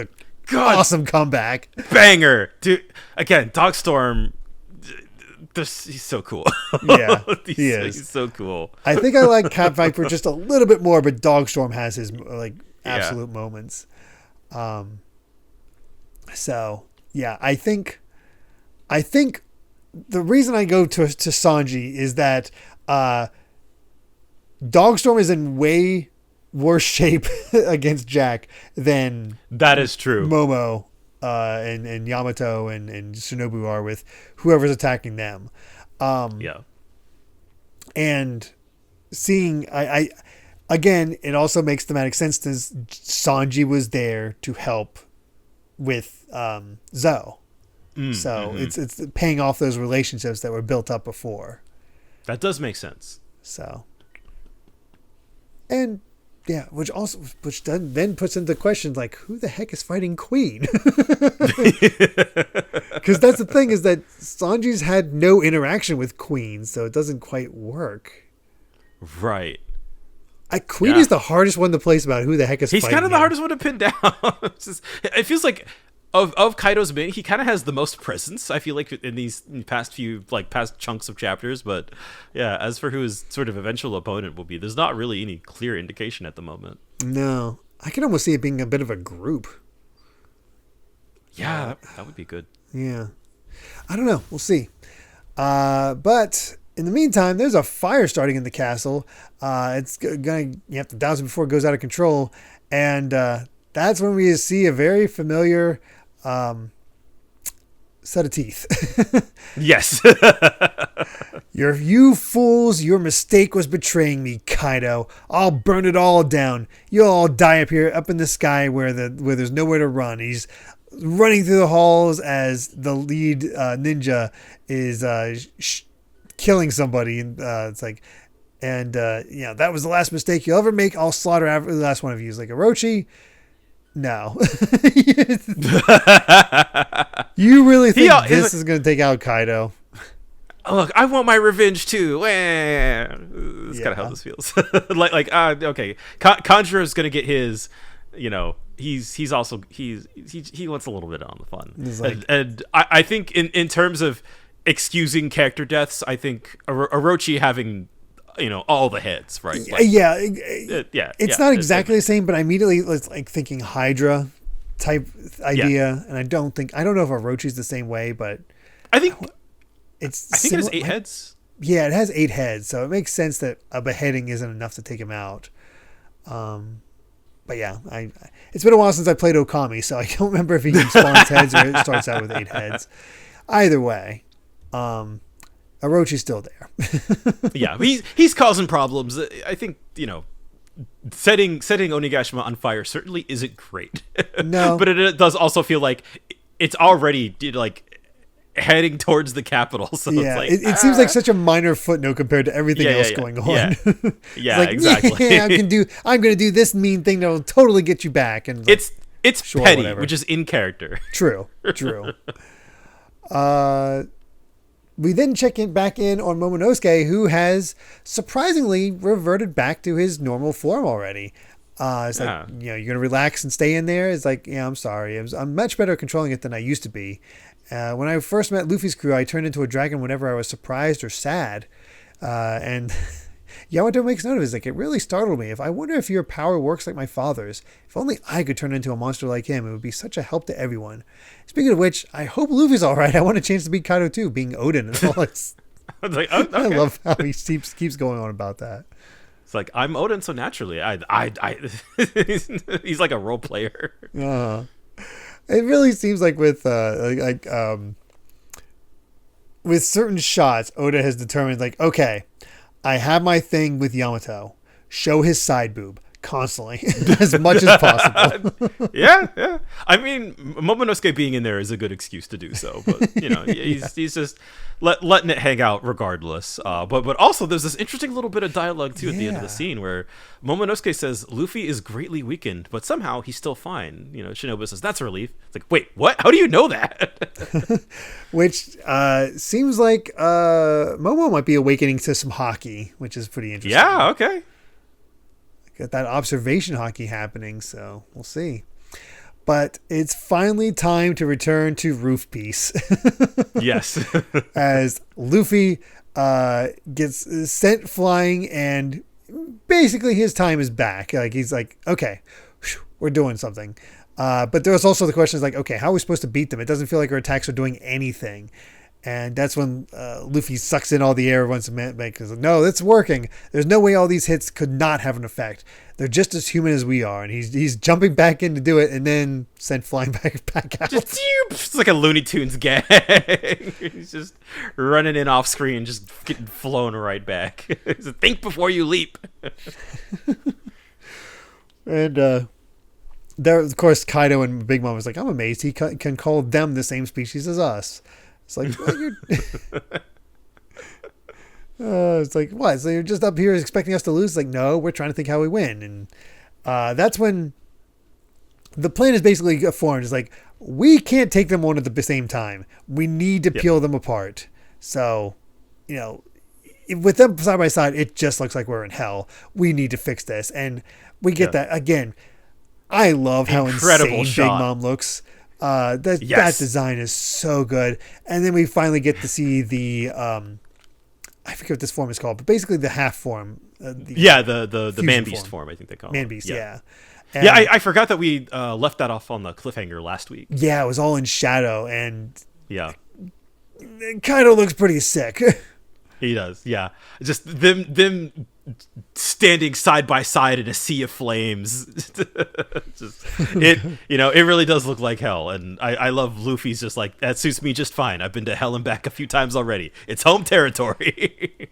Speaker 1: awesome comeback.
Speaker 2: Banger. Dude, again, Dogstorm, he's so cool.
Speaker 1: Yeah, he is.
Speaker 2: He's so cool.
Speaker 1: I think I like Cat Viper just a little bit more, but Dogstorm has his absolute moments. So yeah, I think the reason I go to Sanji is that Dogstorm is in way worse shape against Jack than
Speaker 2: that is true.
Speaker 1: Momo and Yamato and Shinobu are with whoever's attacking them. And seeing I again, it also makes thematic sense since Sanji was there to help with Zoe. So it's paying off those relationships that were built up before.
Speaker 2: That does make sense.
Speaker 1: So, and yeah, which then puts into question, like, who the heck is fighting Queen? Because that's the thing, is that Sanji's had no interaction with Queen, so it doesn't quite work.
Speaker 2: Right.
Speaker 1: Queen is the hardest one to place about who the heck is fighting.
Speaker 2: He's kind of the hardest one to pin down. It feels like of Kaido's men, he kind of has the most presence, I feel like, in these past chunks of chapters. But yeah, as for who his sort of eventual opponent will be, there's not really any clear indication at the moment.
Speaker 1: No, I can almost see it being a bit of a group.
Speaker 2: Yeah, that would be good.
Speaker 1: Yeah, I don't know. We'll see. But in the meantime, there's a fire starting in the castle. It's going. You have to douse it before it goes out of control, and that's when we see a very familiar set of teeth.
Speaker 2: Yes.
Speaker 1: You fools, your mistake was betraying me, Kaido. I'll burn it all down. You'll all die up here, up in the sky where there's nowhere to run. He's running through the halls as the lead ninja is killing somebody. And it's like, that was the last mistake you'll ever make. I'll slaughter the last one of you. It's like, Orochi, no. You really think this is going to take out Kaido?
Speaker 2: Look, I want my revenge too. That's kind of how this feels. Okay, Kanjuro's gonna get his. He wants a little bit on the fun, and I think in terms of excusing character deaths, I think Orochi having all the heads, right?
Speaker 1: It's not exactly the same, but I immediately was like thinking Hydra type idea, and I don't know if Orochi's the same way, but
Speaker 2: I think.
Speaker 1: I
Speaker 2: think it has 8 heads.
Speaker 1: Yeah, it has 8 heads, so it makes sense that a beheading isn't enough to take him out. But yeah, it's been a while since I played Okami, so I don't remember if he spawns heads or it starts out with 8 heads. Either way, Orochi's still there.
Speaker 2: Yeah, he's causing problems. I think setting Onigashima on fire certainly isn't great.
Speaker 1: No,
Speaker 2: but it does also feel like it's already heading towards the capital. So
Speaker 1: yeah,
Speaker 2: it's like,
Speaker 1: it seems like such a minor footnote compared to everything else going on.
Speaker 2: Yeah, exactly.
Speaker 1: I'm going to do this mean thing that'll totally get you back. And
Speaker 2: it's sure, petty, whatever. Which is in character.
Speaker 1: True. We then check back in on Momonosuke, who has surprisingly reverted back to his normal form already. It's like, you're going to relax and stay in there. It's like, I'm sorry. I'm much better at controlling it than I used to be. When I first met Luffy's crew, I turned into a dragon whenever I was surprised or sad. And Yamato makes note of it. It's like, it really startled me. I wonder if your power works like my father's. If only I could turn into a monster like him, it would be such a help to everyone. Speaking of which, I hope Luffy's all right. I want a chance to beat Kaido too, being Oden and all this.
Speaker 2: I was like, okay.
Speaker 1: I love how he keeps going on about that.
Speaker 2: It's like, I'm Oden, so naturally, he's like a role player.
Speaker 1: It really seems like with certain shots, Oda has determined, like, okay, I have my thing with Yamato. Show his side boob constantly, as much as possible.
Speaker 2: Yeah. I mean, Momonosuke being in there is a good excuse to do so, but he's just letting it hang out regardless. But also there's this interesting little bit of dialogue too at the end of the scene where Momonosuke says Luffy is greatly weakened, but somehow he's still fine. Shinobu says that's a relief. It's like, wait, what? How do you know that?
Speaker 1: Which seems like Momo might be awakening to some hockey, which is pretty interesting.
Speaker 2: Yeah, okay.
Speaker 1: Got that observation hockey happening, so we'll see. But it's finally time to return to Roof Peace.
Speaker 2: Yes.
Speaker 1: As Luffy gets sent flying, and basically his time is back. Like, he's like, okay, we're doing something. But there's also the question is like, okay, how are we supposed to beat them? It doesn't feel like our attacks are doing anything. And that's when Luffy sucks in all the air once a minute because no, it's working. There's no way all these hits could not have an effect. They're just as human as we are. And he's jumping back in to do it and then sent flying back out.
Speaker 2: It's like a Looney Tunes gag. He's just running in off screen, just getting flown right back. Think before you leap.
Speaker 1: And there, of course, Kaido and Big Mom was like, I'm amazed he can call them the same species as us. It's like, it's like, what? So you're just up here expecting us to lose? It's like, no, we're trying to think how we win. And that's when the plan is basically formed. It's like, we can't take them on at the same time. We need to peel them apart. So, with them side by side, it just looks like we're in hell. We need to fix this. And we get that again. I love how
Speaker 2: incredible
Speaker 1: insane
Speaker 2: shot.
Speaker 1: Big Mom looks. That design is so good. And then we finally get to see the I forget what this form is called, but basically the half form.
Speaker 2: The man beast form, I think they call it.
Speaker 1: Man beast, yeah.
Speaker 2: And I forgot that we left that off on the cliffhanger last week.
Speaker 1: Yeah, it was all in shadow, and
Speaker 2: it
Speaker 1: kind of looks pretty sick.
Speaker 2: He does, yeah. Just them standing side by side in a sea of flames. It really does look like hell, and I love Luffy's just like, that suits me just fine. I've been to hell and back a few times already. It's home territory.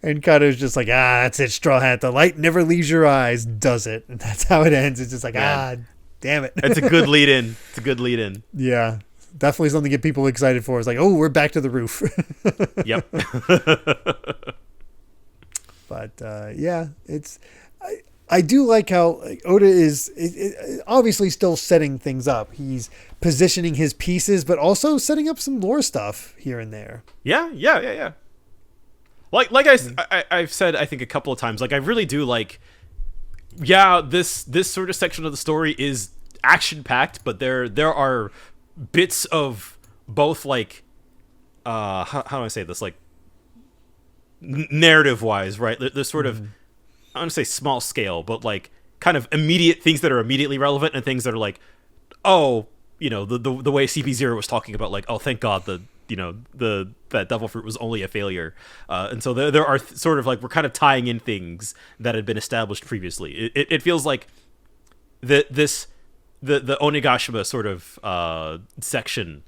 Speaker 1: And Kaido's just like, that's it, Straw Hat. The light never leaves your eyes, does it? And that's how it ends. It's just like, damn it.
Speaker 2: It's a good lead in. It's a good lead in.
Speaker 1: Yeah. Definitely something to get people excited for. It's like, oh, we're back to the roof.
Speaker 2: Yep.
Speaker 1: But I do like how Oda is obviously still setting things up. He's positioning his pieces, but also setting up some lore stuff here and there.
Speaker 2: Yeah. Like I've said, I think a couple of times, like I really do like, this sort of section of the story is action packed, but there are bits of both like, how do I say this, like narrative wise, right? There's sort of, I want to say small scale, but like kind of immediate things that are immediately relevant and things that are like, the way CP0 was talking about, like, oh, thank God that devil fruit was only a failure, and so there are sort of like, we're kind of tying in things that had been established previously. It feels like the Onigashima sort of section.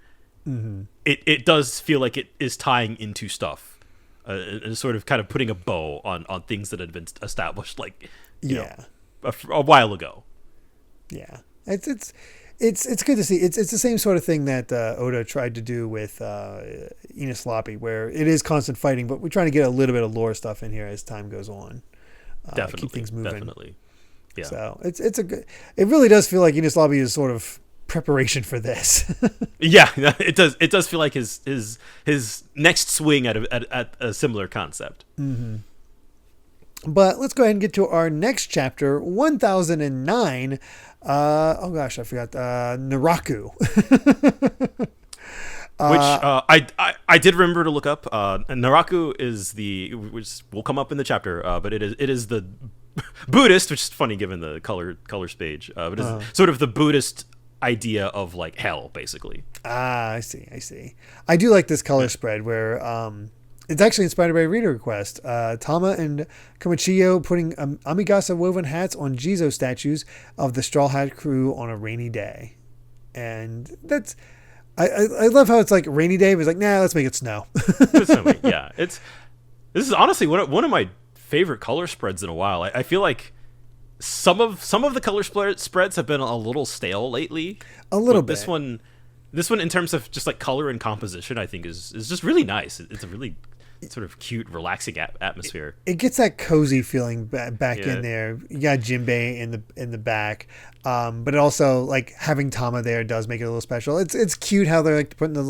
Speaker 2: It does feel like it is tying into stuff, and sort of kind of putting a bow on things that had been established, like a while ago. Yeah,
Speaker 1: it's good to see. It's the same sort of thing that Oda tried to do with Enies Lobby, where it is constant fighting, but we're trying to get a little bit of lore stuff in here as time goes on.
Speaker 2: Definitely,
Speaker 1: keep things moving.
Speaker 2: Definitely, yeah.
Speaker 1: So it's a good. It really does feel like Enies Lobby is sort of preparation for this.
Speaker 2: Yeah, it does. It does feel like his next swing at a similar concept.
Speaker 1: But let's go ahead and get to our next chapter, 1009. Oh gosh, I forgot. Naraku.
Speaker 2: Which I did remember to look up. Naraku is which will come up in the chapter, but it is the Buddhist, which is funny given the colors page. But it's sort of the Buddhist idea of like hell, basically.
Speaker 1: I see. I do like this color spread where it's actually inspired by a reader request. Tama and Komichiyo putting Amigasa woven hats on Jizo statues of the Straw Hat crew on a rainy day. And that's... I love how it's like rainy day, but it's like, nah, let's make it snow.
Speaker 2: Yeah. This is honestly one of my favorite color spreads in a while. I feel like some of the color spreads have been a little stale lately.
Speaker 1: A little bit.
Speaker 2: This one in terms of just like color and composition, I think is just really nice. It's a really sort of cute, relaxing atmosphere.
Speaker 1: It gets that cozy feeling back in there. You got Jinbei in the back, but it also, like, having Tama there does make it a little special. It's cute how they're like putting the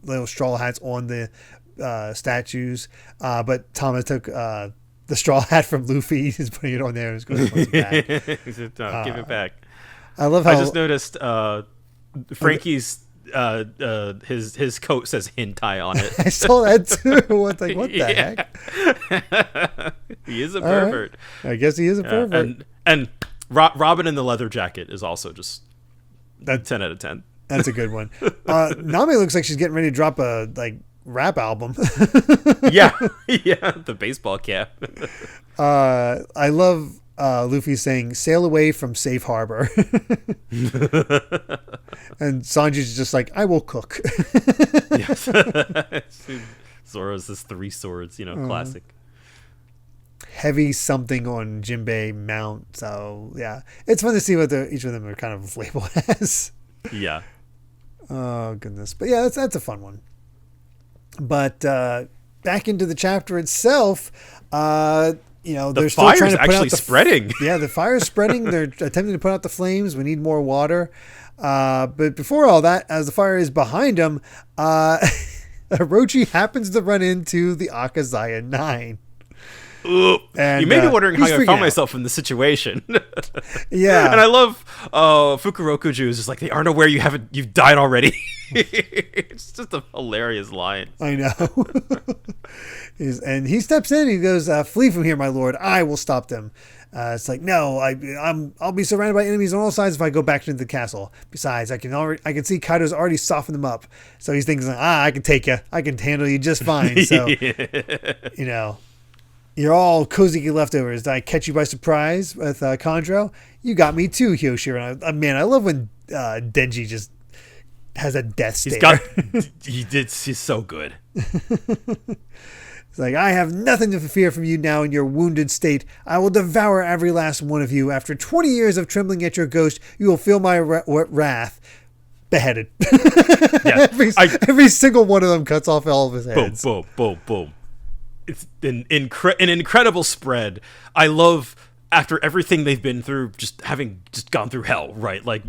Speaker 1: little straw hats on the statues, but Tama took the straw hat from Luffy. He's putting it on there and he's going to put it back.
Speaker 2: Give it back.
Speaker 1: I love how
Speaker 2: I just noticed Frankie's his coat says hentai on it.
Speaker 1: I saw that too. What the heck?
Speaker 2: He is a pervert.
Speaker 1: Right. I guess he is a pervert.
Speaker 2: And Robin in the leather jacket is also just 10 out of 10.
Speaker 1: That's a good one. Nami looks like she's getting ready to drop a rap album.
Speaker 2: yeah, the baseball cap.
Speaker 1: I love Luffy saying, "Sail away from safe harbor." And Sanji's just like, "I will cook."
Speaker 2: Yes. Zoro's his 3 swords, classic.
Speaker 1: Heavy something on Jinbei mount. So yeah, it's fun to see what each of them are kind of labeled as.
Speaker 2: Yeah.
Speaker 1: Oh goodness, but yeah, that's a fun one. But back into the chapter itself, they're still trying to put out
Speaker 2: spreading.
Speaker 1: Yeah, the fire's spreading. They're attempting to put out the flames. We need more water. But before all that, as the fire is behind them, Orochi happens to run into the Akazaya 9.
Speaker 2: And, you may be wondering how I found myself in this situation.
Speaker 1: Yeah.
Speaker 2: And I love Fukurokuju is just like, they aren't aware you've died already. It's just a hilarious line.
Speaker 1: I know. And he steps in, he goes, "Flee from here, my lord. I will stop them." It's like, no, I'll be surrounded by enemies on all sides if I go back into the castle. Besides, I can see Kaido's already softened them up. So he's thinking, I can take you. I can handle you just fine. So, You're all cozy leftovers. Did I catch you by surprise with Chondro? You got me too, Hyoshiro. Man, I love when Denji just has a death stare.
Speaker 2: He's so good.
Speaker 1: It's like, I have nothing to fear from you now in your wounded state. I will devour every last one of you. After 20 years of trembling at your ghost, you will feel my wrath. Beheaded. Yeah, every single one of them cuts off all of his heads.
Speaker 2: Boom, boom, boom, boom. It's an incredible spread. I love, after everything they've been through, just having gone through hell, right? Like,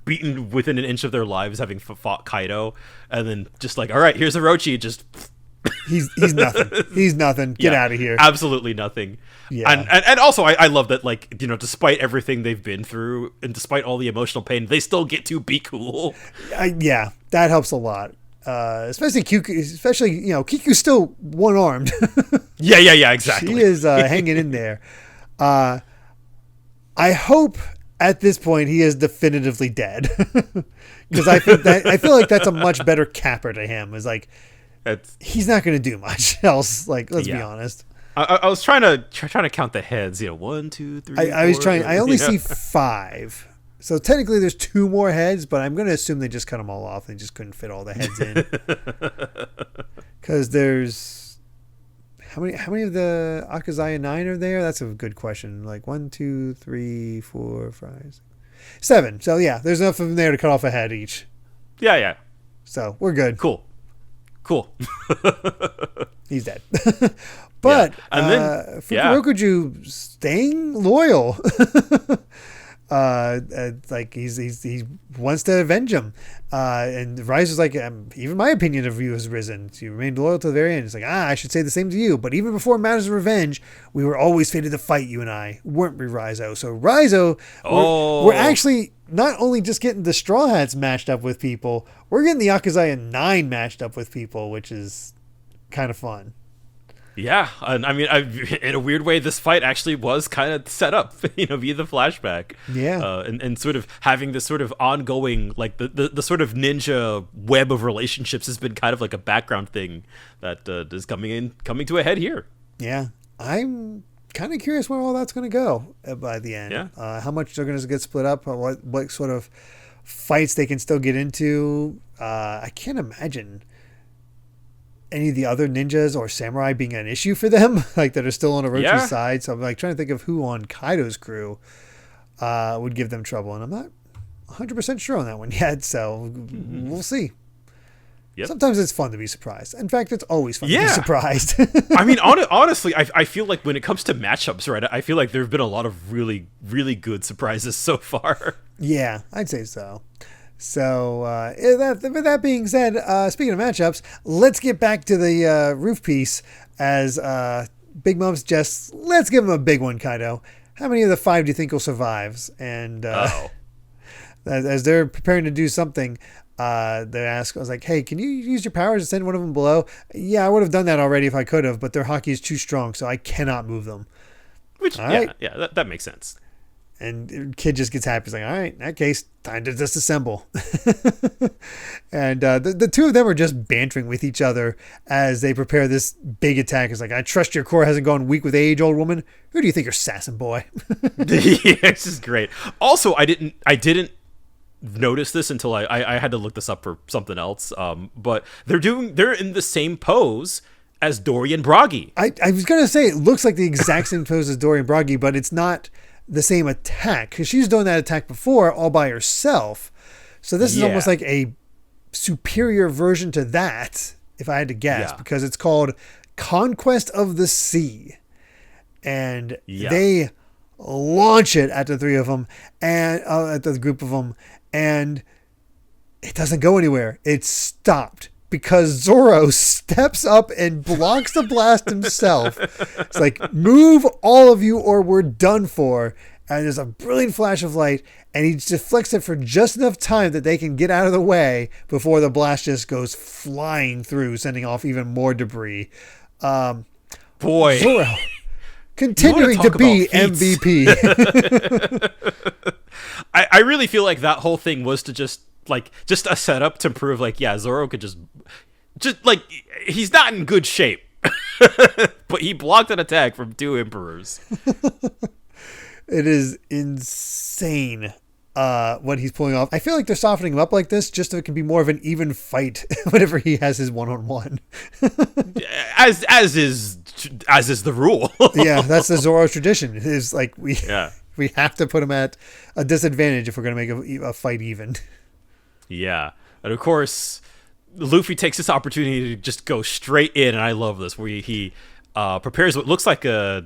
Speaker 2: beaten within an inch of their lives, having fought Kaido, and then just like, all right, here's Orochi, just...
Speaker 1: He's nothing. He's nothing. Get out of here.
Speaker 2: Absolutely nothing. Yeah. And also I love that, like, despite everything they've been through and despite all the emotional pain, they still get to be cool.
Speaker 1: Yeah, that helps a lot. Especially Kiku's still one-armed.
Speaker 2: Yeah, exactly.
Speaker 1: She is hanging in there. I hope at this point he is definitively dead. Because I feel like that's a much better capper to him. Is like, he's not going to do much else. Like, let's be honest.
Speaker 2: I was trying to count the heads. 1, 2, 3.
Speaker 1: I was trying. I only see 5. So technically, there's 2 more heads, but I'm going to assume they just cut them all off. They just couldn't fit all the heads in. Because there's how many of the Akazaya 9 are there? That's a good question. Like 1, 2, 3, 4, 5, 6, 7. So yeah, there's enough of them there to cut off a head each.
Speaker 2: Yeah.
Speaker 1: So we're good.
Speaker 2: Cool.
Speaker 1: He's dead. But
Speaker 2: and then
Speaker 1: Fukurokuju staying loyal. Like he wants to avenge him. And Rise is like, even my opinion of you has risen. So you remained loyal to the very end. It's like, I should say the same to you. But even before matters of revenge, we were always fated to fight, you and I. Weren't we, Rizo? So Rizo, we're actually not only just getting the Straw Hats matched up with people, we're getting the Akazaya 9 matched up with people, which is kind of fun.
Speaker 2: Yeah, and I mean, in a weird way, this fight actually was kind of set up, via the flashback.
Speaker 1: Yeah,
Speaker 2: and sort of having this sort of ongoing, like the sort of ninja web of relationships has been kind of like a background thing that is coming to a head here.
Speaker 1: Yeah, I'm kind of curious where all that's going to go by the end.
Speaker 2: Yeah,
Speaker 1: how much they're going to get split up, or what sort of fights they can still get into. I can't imagine any of the other ninjas or samurai being an issue for them, like that are still on Orochi's side. So I'm like trying to think of who on Kaido's crew would give them trouble, and I'm not 100% sure on that one yet. So we'll see. Yep. Sometimes it's fun to be surprised. In fact, it's always fun to be surprised.
Speaker 2: I mean, honestly, I feel like when it comes to matchups, right, I feel like there have been a lot of really, really good surprises so far.
Speaker 1: Yeah, I'd say so. So, with that being said, speaking of matchups, let's get back to the roof piece as Big Mom suggests, let's give him a big one, Kaido. How many of the 5 do you think will survive? And as they're preparing to do something, they ask, I was like, hey, can you use your powers to send one of them below? Yeah, I would have done that already if I could have, but their hockey is too strong, so I cannot move them.
Speaker 2: Which, that makes sense.
Speaker 1: And Kid just gets happy. He's like, all right, in that case, time to disassemble. And the 2 of them are just bantering with each other as they prepare this big attack. It's like, I trust your core hasn't gone weak with age, old woman. Who do you think you're sassing, boy?
Speaker 2: Yeah, this is great. Also, I didn't notice this until I had to look this up for something else. But they're in the same pose as Dory and Bragi.
Speaker 1: I was going to say, it looks like the exact same pose as Dory and Bragi, but it's not the same attack, because she's doing that attack before all by herself. So this is almost like a superior version to that, if I had to guess, because it's called Conquest of the Sea. And they launch it at the 3 of them and at the group of them, and it doesn't go anywhere. It's stopped because Zoro steps up and blocks the blast himself. It's like, move all of you or we're done for. And there's a brilliant flash of light, and he deflects it for just enough time that they can get out of the way before the blast just goes flying through, sending off even more debris.
Speaker 2: Boy.
Speaker 1: Zoro continuing to be MVP.
Speaker 2: I really feel like that whole thing was to just a setup to prove Zoro could just like, he's not in good shape. but he blocked an attack from 2 emperors.
Speaker 1: It is insane what he's pulling off. I feel like they're softening him up like this just so it can be more of an even fight whenever he has his one-on-one.
Speaker 2: as is the rule.
Speaker 1: Yeah, that's the Zoro tradition. It is like we have to put him at a disadvantage if we're going to make a fight even.
Speaker 2: Yeah. And of course, Luffy takes this opportunity to just go straight in, and I love this, where he prepares what looks like a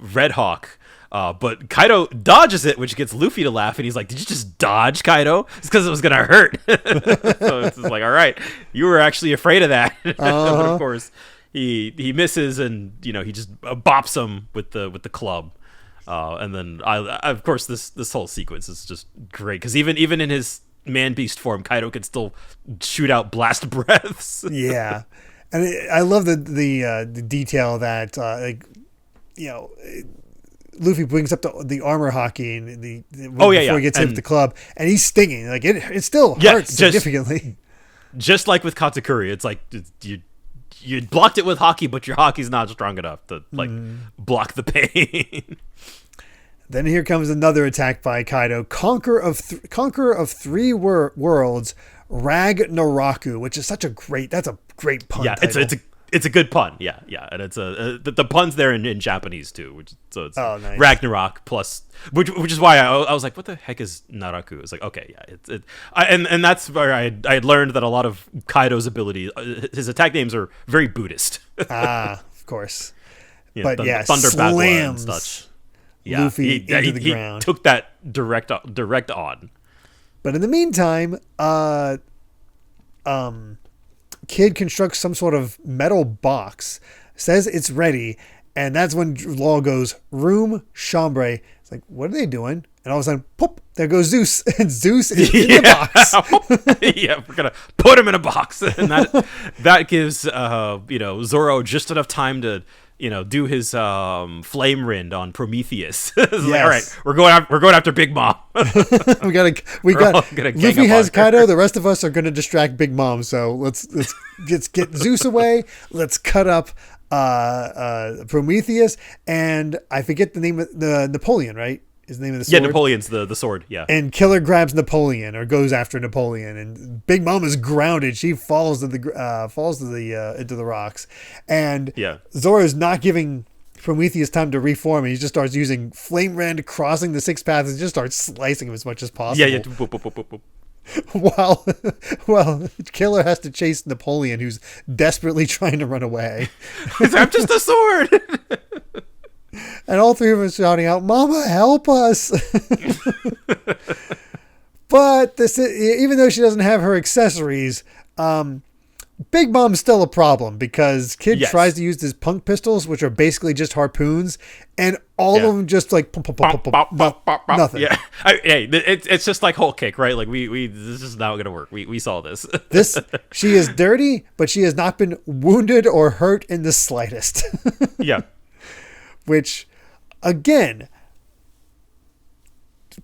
Speaker 2: Red Hawk, but Kaido dodges it, which gets Luffy to laugh, and he's like, "Did you just dodge, Kaido? It's because it was gonna hurt." So it's just like, all right, you were actually afraid of that. But of course, he misses, and he just bops him with the club. And then I of course this whole sequence is just great, because even in his man beast form, Kaido can still shoot out blast breaths.
Speaker 1: Yeah, and I love the detail that Luffy brings up the armor hockey and before he gets hit with the club, and he's stinging, like it still hurts significantly. Just
Speaker 2: like with Katakuri, it's like you blocked it with hockey, but your hockey's not strong enough to block the pain.
Speaker 1: Then here comes another attack by Kaido. Conqueror of 3 worlds, Ragnaraku, which is that's a great pun.
Speaker 2: Yeah,
Speaker 1: title.
Speaker 2: it's a good pun. Yeah, and it's the pun's there in Japanese too, it's
Speaker 1: nice.
Speaker 2: Ragnarok plus, which is why I was like, what the heck is Naraku? It's like, okay, yeah, and that's where I had learned that a lot of Kaido's ability, his attack names are very Buddhist.
Speaker 1: Of course.
Speaker 2: But Thunder Battle and such. Yeah,
Speaker 1: Luffy into the ground.
Speaker 2: He took that direct on.
Speaker 1: But in the meantime, Kid constructs some sort of metal box, says it's ready, and that's when Law goes, room chambre. It's like, what are they doing? And all of a sudden, pop, there goes Zeus, and Zeus is in the box.
Speaker 2: Yeah, we're gonna put him in a box, and that gives Zoro just enough time to do his flame rend on Prometheus. Yes. Like, all right, we're going after Big Mom.
Speaker 1: we got Luffy has Kaido. The rest of us are going to distract Big Mom. So let's get Zeus away. Let's cut up Prometheus, and I forget the name of the Napoleon, right? Is the name of the sword?
Speaker 2: Yeah, Napoleon's the sword, yeah.
Speaker 1: And Killer grabs Napoleon, or goes after Napoleon, and Big Mom is grounded. She falls into the rocks, and Zoro's not giving Prometheus time to reform, and he just starts using Flame Rend, crossing the 6 paths, and just starts slicing him as much as possible.
Speaker 2: Yeah. Boop, boop, boop, boop.
Speaker 1: While Killer has to chase Napoleon, who's desperately trying to run away.
Speaker 2: I'm just a sword.
Speaker 1: And all 3 of us shouting out, "Mama, help us!" But even though she doesn't have her accessories, Big Mom's still a problem, because Kid tries to use his punk pistols, which are basically just harpoons, and all of them just like nothing.
Speaker 2: Yeah, it's just like Hulk kick, right? Like we this is not gonna work. We saw this.
Speaker 1: She is dirty, but she has not been wounded or hurt in the slightest.
Speaker 2: Yeah.
Speaker 1: Which, again,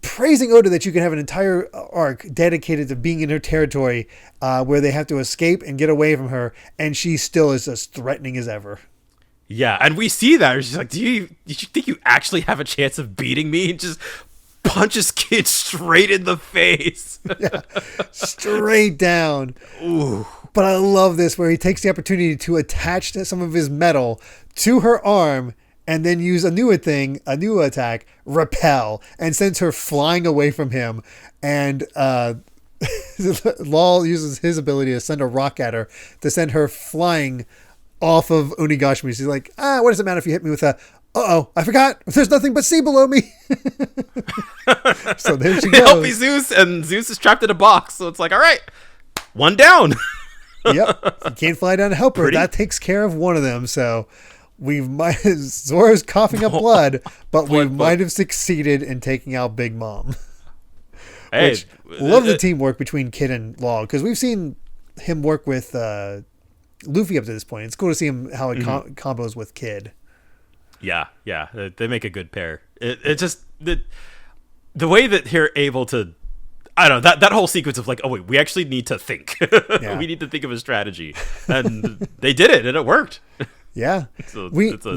Speaker 1: praising Oda that you can have an entire arc dedicated to being in her territory, where they have to escape and get away from her, and she still is as threatening as ever.
Speaker 2: Yeah, and we see that. She's like, did you think you actually have a chance of beating me? And just punches Kid straight in the face.
Speaker 1: Yeah, straight down.
Speaker 2: Ooh.
Speaker 1: But I love this, where he takes the opportunity to attach some of his metal to her arm, and then use a new attack, repel, and sends her flying away from him. And Law uses his ability to send a rock at her to send her flying off of Onigashima. She's like, what does it matter if you hit me with a, I forgot, there's nothing but sea below me. So there she goes.
Speaker 2: Help me, Zeus. And Zeus is trapped in a box. So it's like, all right, one down.
Speaker 1: Yep. You can't fly down to help her. That takes care of one of them. So Zoro's coughing up blood, but we might have succeeded in taking out Big Mom.
Speaker 2: Hey,
Speaker 1: love the teamwork between Kid and Law, because we've seen him work with Luffy up to this point. It's cool to see him how it combos with Kid.
Speaker 2: Yeah, they make a good pair. It just the way that they're able to, I don't know, that whole sequence of like, oh wait, we actually need to think. We need to think of a strategy, and they did it, and it worked.
Speaker 1: Yeah.
Speaker 2: It's a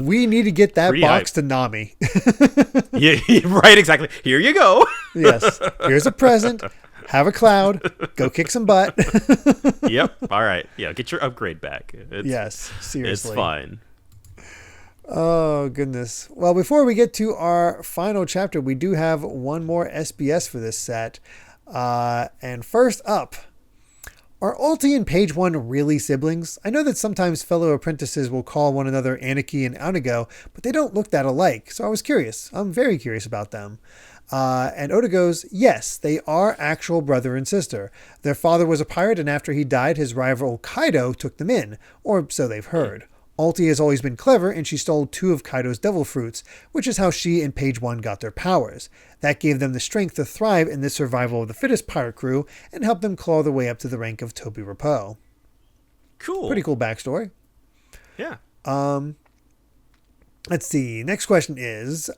Speaker 1: We need to get that box to Nami.
Speaker 2: Yeah, right, exactly. Here you go.
Speaker 1: Yes. Here's a present. Have a cloud. Go kick some butt.
Speaker 2: Yep. All right. Yeah, get your upgrade back.
Speaker 1: Yes, seriously.
Speaker 2: It's fine.
Speaker 1: Oh, goodness. Well, before we get to our final chapter, we do have one more SBS for this set. And first up, are Ulti and Page One really siblings? I know that sometimes fellow apprentices will call one another Aniki and Onigo, but they don't look that alike, so I was curious. I'm very curious about them. And Oda goes, yes, they are actual brother and sister. Their father was a pirate, and after he died, his rival Kaido took them in, or so they've heard. Ulti has always been clever, and she stole 2 of Kaido's devil fruits, which is how she and Page One got their powers. That gave them the strength to thrive in the survival of the fittest pirate crew, and helped them claw their way up to the rank of Toby Rapo.
Speaker 2: Cool.
Speaker 1: Pretty cool backstory.
Speaker 2: Yeah.
Speaker 1: Let's see. Next question is,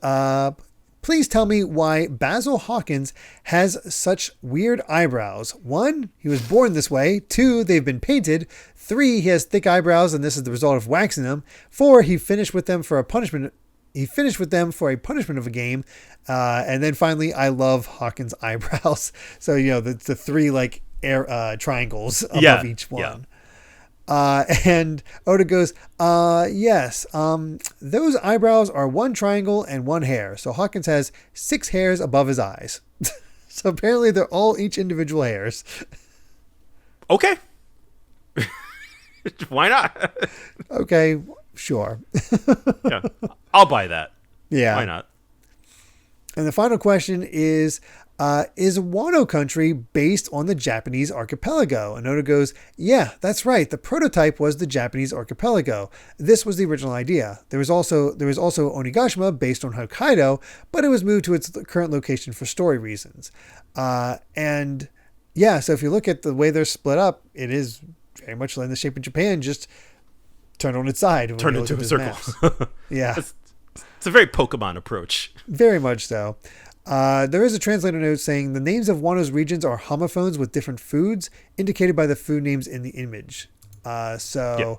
Speaker 1: please tell me why Basil Hawkins has such weird eyebrows. 1, he was born this way. 2, they've been painted. 3, he has thick eyebrows and this is the result of waxing them. 4, he finished with them for a punishment. He finished with them for a punishment of a game. And then finally, I love Hawkins' eyebrows. So, the 3 like triangles above each one. Yeah. And Oda goes, yes, those eyebrows are 1 triangle and 1 hair. So Hawkins has 6 hairs above his eyes. So apparently they're all each individual hairs.
Speaker 2: Okay. Why not?
Speaker 1: Okay, sure.
Speaker 2: Yeah, I'll buy that.
Speaker 1: Yeah.
Speaker 2: Why not?
Speaker 1: And the final question is Wano country based on the Japanese archipelago? And Oda goes, yeah, that's right. The prototype was the Japanese archipelago. This was the original idea. There was also Onigashima based on Hokkaido, but it was moved to its current location for story reasons. And yeah, so if you look at the way they're split up, it is very much in the shape of Japan, just turned on its side.
Speaker 2: Turned into a circle.
Speaker 1: Yeah.
Speaker 2: It's a very Pokemon approach.
Speaker 1: Very much so. There is a translator note saying the names of Wano's regions are homophones with different foods indicated by the food names in the image. Chugoku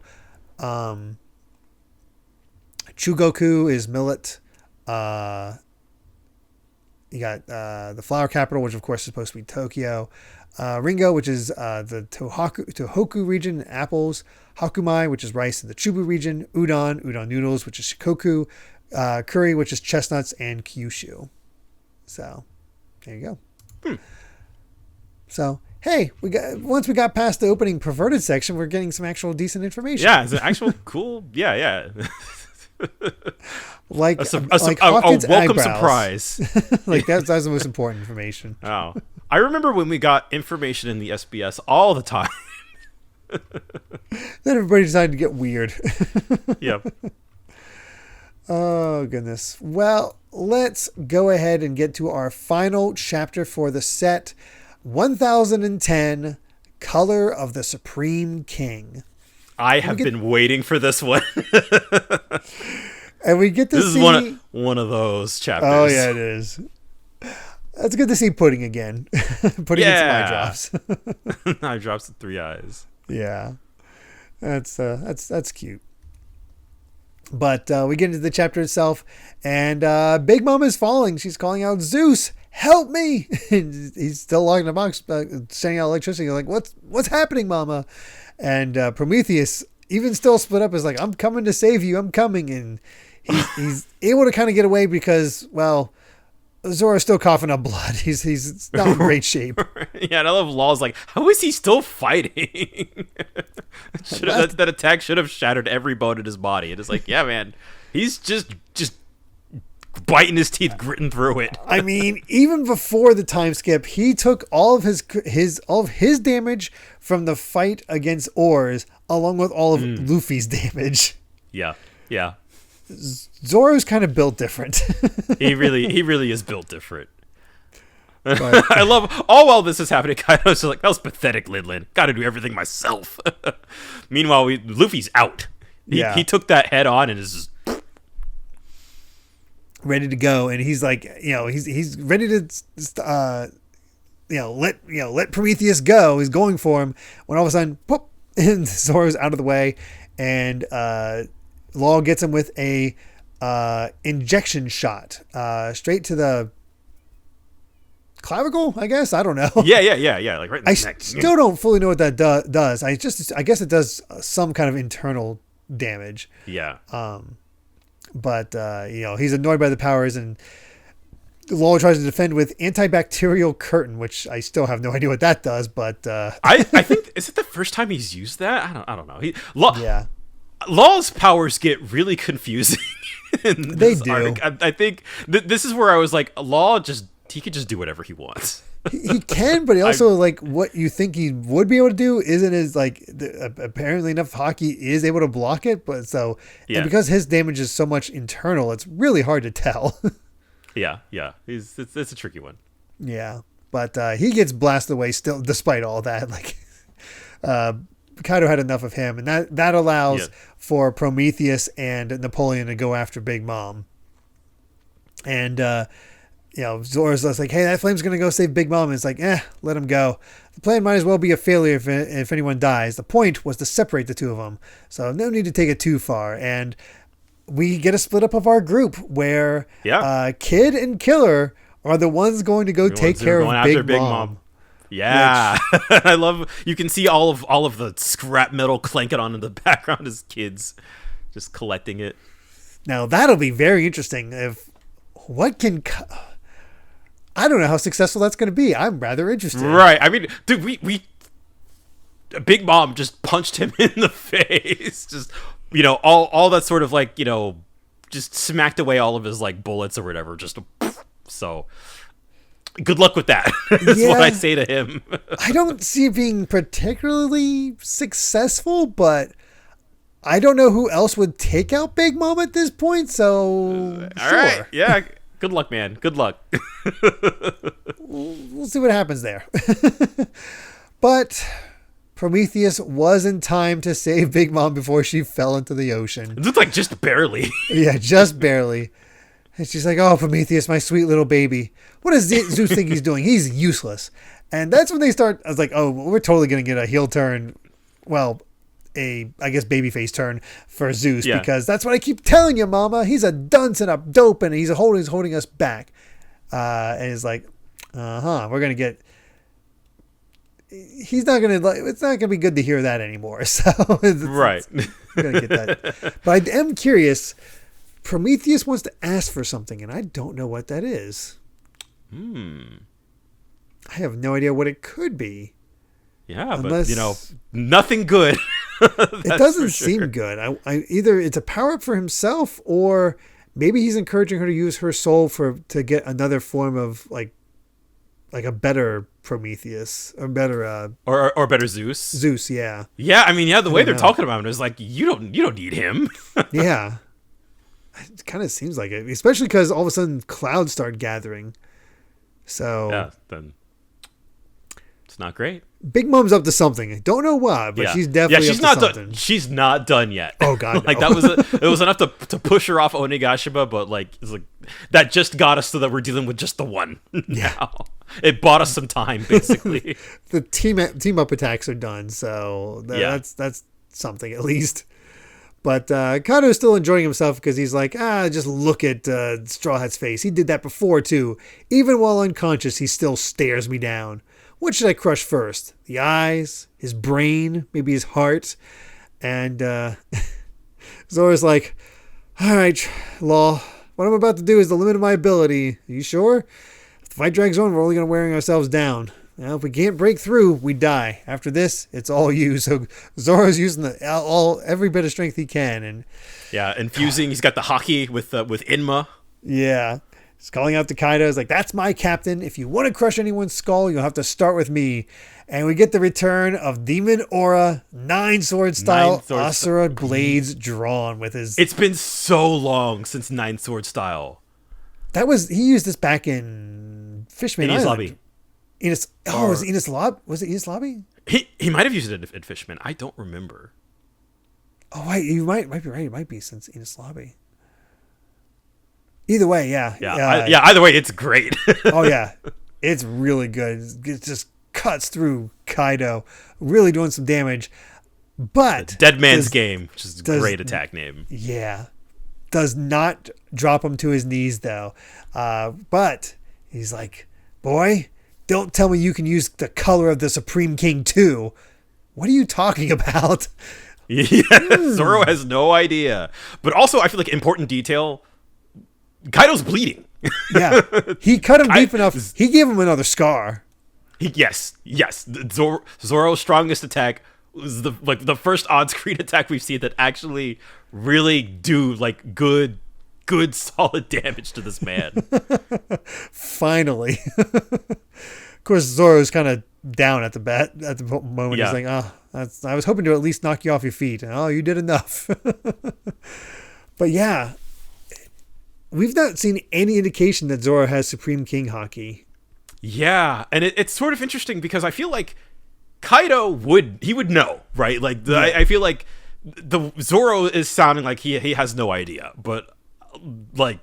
Speaker 1: is millet. You got the flower capital, which of course is supposed to be Tokyo. Ringo, which is the Tohoku region, apples. Hakumai, which is rice in the Chubu region. Udon noodles, which is Shikoku. Curry, which is chestnuts, and Kyushu. So, there you go. So, hey, once we got past the opening perverted section, we're getting some actual decent information.
Speaker 2: Yeah, it's an actual cool. Yeah.
Speaker 1: like
Speaker 2: a
Speaker 1: Hawkins'
Speaker 2: welcome
Speaker 1: eyebrows.
Speaker 2: surprise.
Speaker 1: Like that's the most important information.
Speaker 2: Oh, I remember when we got information in the SBS all the time.
Speaker 1: Then everybody decided to get weird.
Speaker 2: Yep.
Speaker 1: Oh, goodness. Well, let's go ahead and get to our final chapter for the set. 1010, Color of the Supreme King.
Speaker 2: I have been waiting for this one.
Speaker 1: And we get to see...
Speaker 2: This is one of those chapters.
Speaker 1: Oh, yeah, it is. It's good to see Pudding again. Pudding gets some eye drops.
Speaker 2: Eye drops with 3 eyes.
Speaker 1: Yeah. That's cute. But we get into the chapter itself, and Big Mom is falling. She's calling out, Zeus, help me! And he's still locked in a box, sending out electricity. You're like, what's happening, Mama? And Prometheus, even still split up, is like, I'm coming to save you. I'm coming. And he's able to kind of get away because, well, Zoro's still coughing up blood. He's not in great shape.
Speaker 2: Yeah, and I love Law's like, how is he still fighting? That attack should have shattered every bone in his body. And it's like, yeah, man, he's just biting his teeth, gritting through it.
Speaker 1: I mean, even before the time skip, he took all of his damage from the fight against Oars, along with all of Luffy's damage.
Speaker 2: Yeah.
Speaker 1: Zoro's kind of built different.
Speaker 2: He really is built different. But, I love while this is happening, Kaido's just like, that was pathetic, Linlin. Gotta do everything myself. Meanwhile, Luffy's out. He took that head on and is just
Speaker 1: ready to go, and he's like, he's ready to let Prometheus go. He's going for him when all of a sudden, pop, and Zoro's out of the way, and Law gets him with a injection shot straight to the clavicle, I guess. I don't know.
Speaker 2: Yeah. Like right in the
Speaker 1: I
Speaker 2: neck.
Speaker 1: still don't fully know what that does. I guess it does some kind of internal damage.
Speaker 2: Yeah.
Speaker 1: But he's annoyed by the powers, and Law tries to defend with antibacterial curtain, which I still have no idea what that does. But
Speaker 2: I think, is it the first time he's used that? I don't know.
Speaker 1: Yeah.
Speaker 2: Law's powers get really confusing.
Speaker 1: They do.
Speaker 2: I think this is where I was like, Law he could just do whatever he wants.
Speaker 1: He can, but he also like what you think he would be able to do isn't as like apparently enough hockey is able to block it, but and because his damage is so much internal, it's really hard to tell.
Speaker 2: Yeah. It's a tricky one.
Speaker 1: Yeah, but he gets blasted away still, despite all that. Like, Kaido had enough of him, and that allows for Prometheus and Napoleon to go after Big Mom. And Zora's like, "Hey, that flame's gonna go save Big Mom." And it's like, let him go. The plan might as well be a failure if anyone dies. The point was to separate the two of them, so no need to take it too far. And we get a split up of our group where Kid and Killer are the ones going to go take care of Big Mom.
Speaker 2: Yeah. I love, you can see all of the scrap metal clanking on in the background as kids just collecting it.
Speaker 1: Now that'll be very interesting. I don't know how successful that's going to be. I'm rather interested.
Speaker 2: Right. I mean, dude, we Big Mom just punched him in the face. Just, all that sort of like, just smacked away all of his like bullets or whatever. Just so good luck with that. That's what I say to him.
Speaker 1: I don't see it being particularly successful, but I don't know who else would take out Big Mom at this point. So
Speaker 2: all right. Yeah. Good luck, man. Good luck.
Speaker 1: We'll see what happens there. But Prometheus was in time to save Big Mom before she fell into the ocean.
Speaker 2: It looked like just barely.
Speaker 1: Yeah, just barely. And she's like, "Oh, Prometheus, my sweet little baby. What does Zeus think he's doing? He's useless." And that's when they start. I was like, "Oh, we're totally going to get a heel turn." Well, I guess babyface turn for Zeus, because that's what I keep telling you, Mama. He's a dunce and a dope, and he's holding us back. And he's like, we're gonna get. He's not gonna. It's not gonna be good to hear that anymore. So
Speaker 2: right,
Speaker 1: we're gonna get that. But I am curious. Prometheus wants to ask for something, and I don't know what that is. I have no idea what it could be.
Speaker 2: Yeah, unless, but nothing good.
Speaker 1: It doesn't seem good. I either it's a power up for himself, or maybe he's encouraging her to use her soul to get another form of like a better Prometheus or better
Speaker 2: or better Zeus.
Speaker 1: Zeus, yeah.
Speaker 2: Yeah, I mean, the way they're talking about him is like you don't need him.
Speaker 1: Yeah, it kind of seems like it, especially because all of a sudden clouds start gathering. So
Speaker 2: then it's not great.
Speaker 1: Big Mom's up to something. Don't know why, but she's definitely up to something.
Speaker 2: She's not done yet.
Speaker 1: Oh God,
Speaker 2: like
Speaker 1: no.
Speaker 2: it was enough to push her off Onigashima, but it's like that just got us so that we're dealing with just the one now. It bought us some time, basically.
Speaker 1: The team up attacks are done, so that's something at least. But Kaido's still enjoying himself because he's like, just look at Straw Hat's face. He did that before too. Even while unconscious, he still stares me down. What should I crush first? The eyes, his brain, maybe his heart? And Zora's like, all right, Law, what I'm about to do is the limit of my ability. Are you sure? If the fight drags on, we're only going to wearing ourselves down. Now, if we can't break through, we die. After this, it's all you. So Zora's using every bit of strength he can. And
Speaker 2: infusing. He's got the hockey with Inma.
Speaker 1: Yeah. He's calling out to Kaido. He's like, that's my captain. If you want to crush anyone's skull, you'll have to start with me. And we get the return of Demon Aura, 9-sword style, Asura blades drawn with his...
Speaker 2: It's been so long since 9-sword style.
Speaker 1: He used this back in Fishman
Speaker 2: Enies
Speaker 1: Island.
Speaker 2: Lobby.
Speaker 1: Was it Enies Lobby? Was it Enies Lobby?
Speaker 2: He might have used it in Fishman. I don't remember.
Speaker 1: Oh, wait, you might be right. It might be since Enies Lobby. Either way, yeah.
Speaker 2: Either way, it's great.
Speaker 1: Oh, yeah. It's really good. It just cuts through Kaido, really doing some damage. But
Speaker 2: Dead Man's Game, which is a great attack name.
Speaker 1: Yeah. Does not drop him to his knees, though. But he's like, boy, don't tell me you can use the color of the Supreme King too. What are you talking about?
Speaker 2: Yeah, Zoro has no idea. But also, I feel like important detail, Kaido's bleeding.
Speaker 1: Yeah. He cut him deep enough. He gave him another scar.
Speaker 2: Yes. Zoro's strongest attack was the first on-screen attack we've seen that actually really do like good solid damage to this man.
Speaker 1: Finally. Of course, Zoro's kind of down at the moment.
Speaker 2: Yeah.
Speaker 1: He's like, I was hoping to at least knock you off your feet. Oh, you did enough. But yeah, we've not seen any indication that Zoro has Supreme King Haki.
Speaker 2: Yeah, and it's sort of interesting because I feel like Kaido would know, right? Like I feel like the Zoro is sounding like he has no idea, but like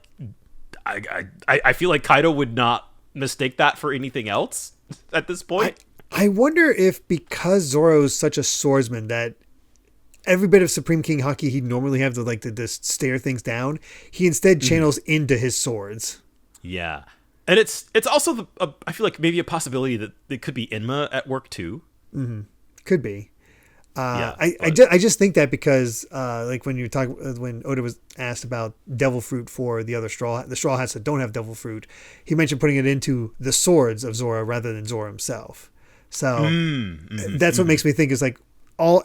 Speaker 2: I feel like Kaido would not mistake that for anything else at this point.
Speaker 1: I wonder if because Zoro is such a swordsman that every bit of Supreme King Haki he'd normally have to stare things down, he instead channels into his swords.
Speaker 2: Yeah. And it's also I feel like maybe a possibility that it could be Enma at work too.
Speaker 1: Mm-hmm. Could be.
Speaker 2: Yeah,
Speaker 1: I just think that because like when when Oda was asked about devil fruit for the straw hats that don't have devil fruit, he mentioned putting it into the swords of Zoro rather than Zoro himself. So that's what makes me think is like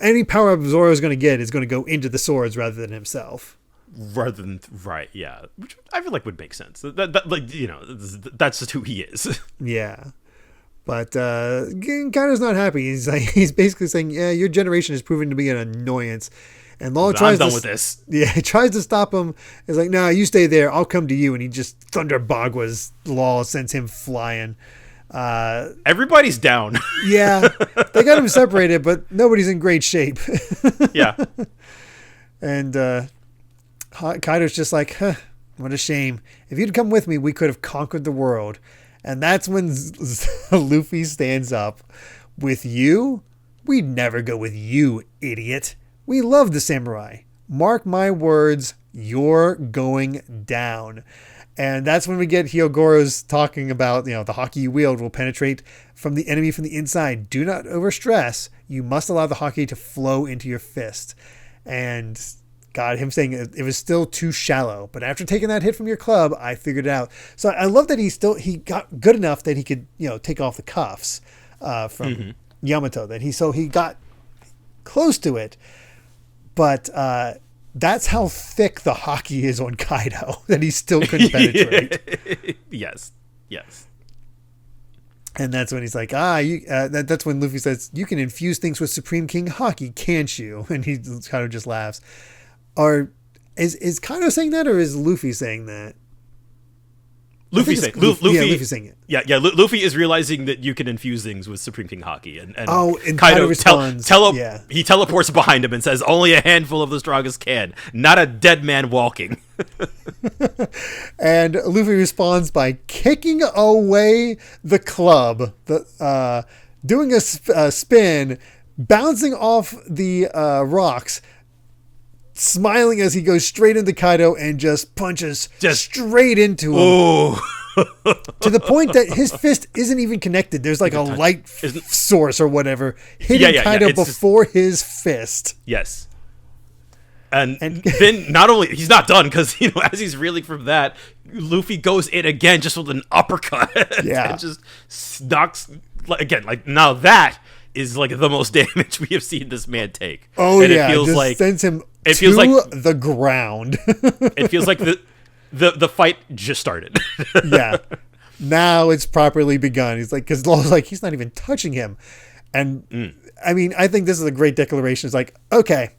Speaker 1: any power up Zoro is going to get is going to go into the swords rather than himself.
Speaker 2: Right, yeah, which I feel like would make sense. That like that's just who he is.
Speaker 1: Yeah. But Kaido's not happy. He's basically saying, "Yeah, your generation is proving to be an annoyance." And Law tries
Speaker 2: I'm done with this.
Speaker 1: Yeah, he tries to stop him. He's like, "No, you stay there. I'll come to you." And he just Thunder Bagwas Law sends him flying.
Speaker 2: Everybody's down.
Speaker 1: Yeah, they got him separated, but nobody's in great shape.
Speaker 2: Yeah.
Speaker 1: And Kaido's just like, huh, what a shame. If you'd come with me, we could have conquered the world. And that's when Luffy stands up. With you? We'd never go with you, idiot. We love the samurai. Mark my words, you're going down. And that's when we get Hyogoro's talking about, the haki you wield will penetrate from the enemy from the inside. Do not overstress. You must allow the haki to flow into your fist. And God, him saying it was still too shallow. But after taking that hit from your club, I figured it out. So I love that he got good enough that he could, take off the cuffs from Yamato. He got close to it. But that's how thick the haki is on Kaido that he still couldn't penetrate.
Speaker 2: Yes.
Speaker 1: And that's when he's like, that's when Luffy says, you can infuse things with Supreme King Haki, can't you? And he kind of just laughs. Or is Kaido saying that, or is Luffy saying that?
Speaker 2: Luffy's saying
Speaker 1: Luffy's saying it.
Speaker 2: Yeah. Luffy is realizing that you can infuse things with Supreme King Haki, and
Speaker 1: Kaido responds.
Speaker 2: He teleports behind him and says, "Only a handful of the strongest can, not a dead man walking."
Speaker 1: And Luffy responds by kicking away the club, doing a spin, bouncing off the rocks, smiling as he goes straight into Kaido and just punches straight into him. To the point that his fist isn't even connected. There's like a light source or whatever hitting Kaido before his fist.
Speaker 2: Yes. And then not only he's not done, because as he's reeling from that, Luffy goes in again just with an uppercut.
Speaker 1: Yeah.
Speaker 2: And just knocks again. Like, now that is like the most damage we have seen this man take.
Speaker 1: Oh,
Speaker 2: and
Speaker 1: yeah.
Speaker 2: It feels
Speaker 1: just
Speaker 2: like
Speaker 1: sends him
Speaker 2: it feels like
Speaker 1: the ground.
Speaker 2: It feels like the fight just started.
Speaker 1: Yeah. Now it's properly begun. He's like, because Law's like, he's not even touching him. And I mean, I think this is a great declaration. It's like, okay,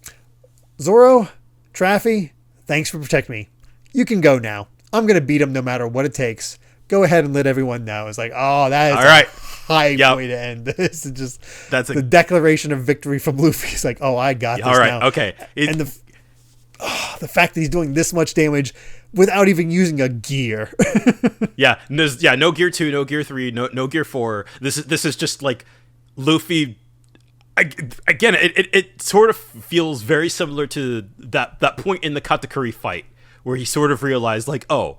Speaker 1: Zoro, Traffy, thanks for protecting me. You can go now. I'm going to beat him no matter what it takes. Go ahead and let everyone know. It's like, oh, that is
Speaker 2: all right.
Speaker 1: High way to end this. Is just the declaration of victory from Luffy. He's like, oh, I got this
Speaker 2: all right,
Speaker 1: now.
Speaker 2: Okay.
Speaker 1: And the fact that he's doing this much damage without even using a gear.
Speaker 2: No gear 2, no gear 3, no gear 4. This is just like Luffy again, it sort of feels very similar to that point in the Katakuri fight where he sort of realized, like, oh,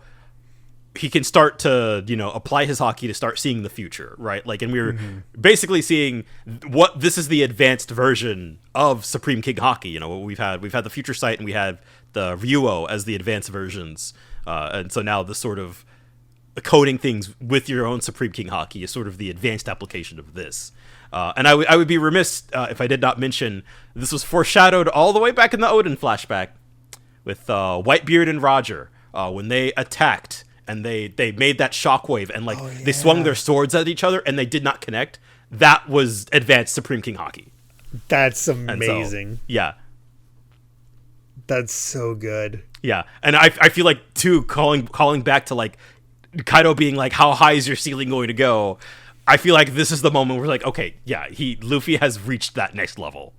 Speaker 2: he can start to, apply his haki to start seeing the future, right? Like, and we were basically seeing what this is the advanced version of Supreme King Haki. We've had the Future Sight and we had the Ryuo as the advanced versions, and so now the sort of coding things with your own Supreme King Haki is sort of the advanced application of this. And I would be remiss if I did not mention this was foreshadowed all the way back in the Oden flashback with Whitebeard and Roger when they attacked and they made that shockwave and they swung their swords at each other and they did not connect. That was advanced Supreme King Haki.
Speaker 1: That's amazing.
Speaker 2: So, yeah.
Speaker 1: That's so good.
Speaker 2: Yeah. And I feel like, too, calling back to, like, Kaido being like, how high is your ceiling going to go? I feel like this is the moment where, like, okay, yeah, Luffy has reached that next level.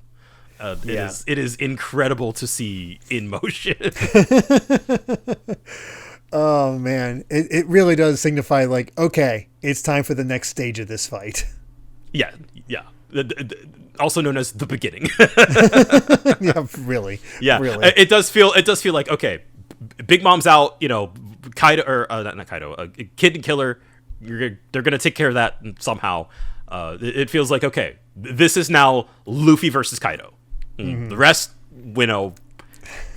Speaker 2: It is incredible to see in motion.
Speaker 1: Oh, man. It really does signify, like, okay, it's time for the next stage of this fight.
Speaker 2: Yeah. Also known as the beginning.
Speaker 1: Yeah, really.
Speaker 2: Yeah,
Speaker 1: really.
Speaker 2: It does feel like, okay, Big Mom's out, Kaido, or not Kaido, Kid and Killer, they're going to take care of that somehow. It feels like, okay, this is now Luffy versus Kaido. The rest,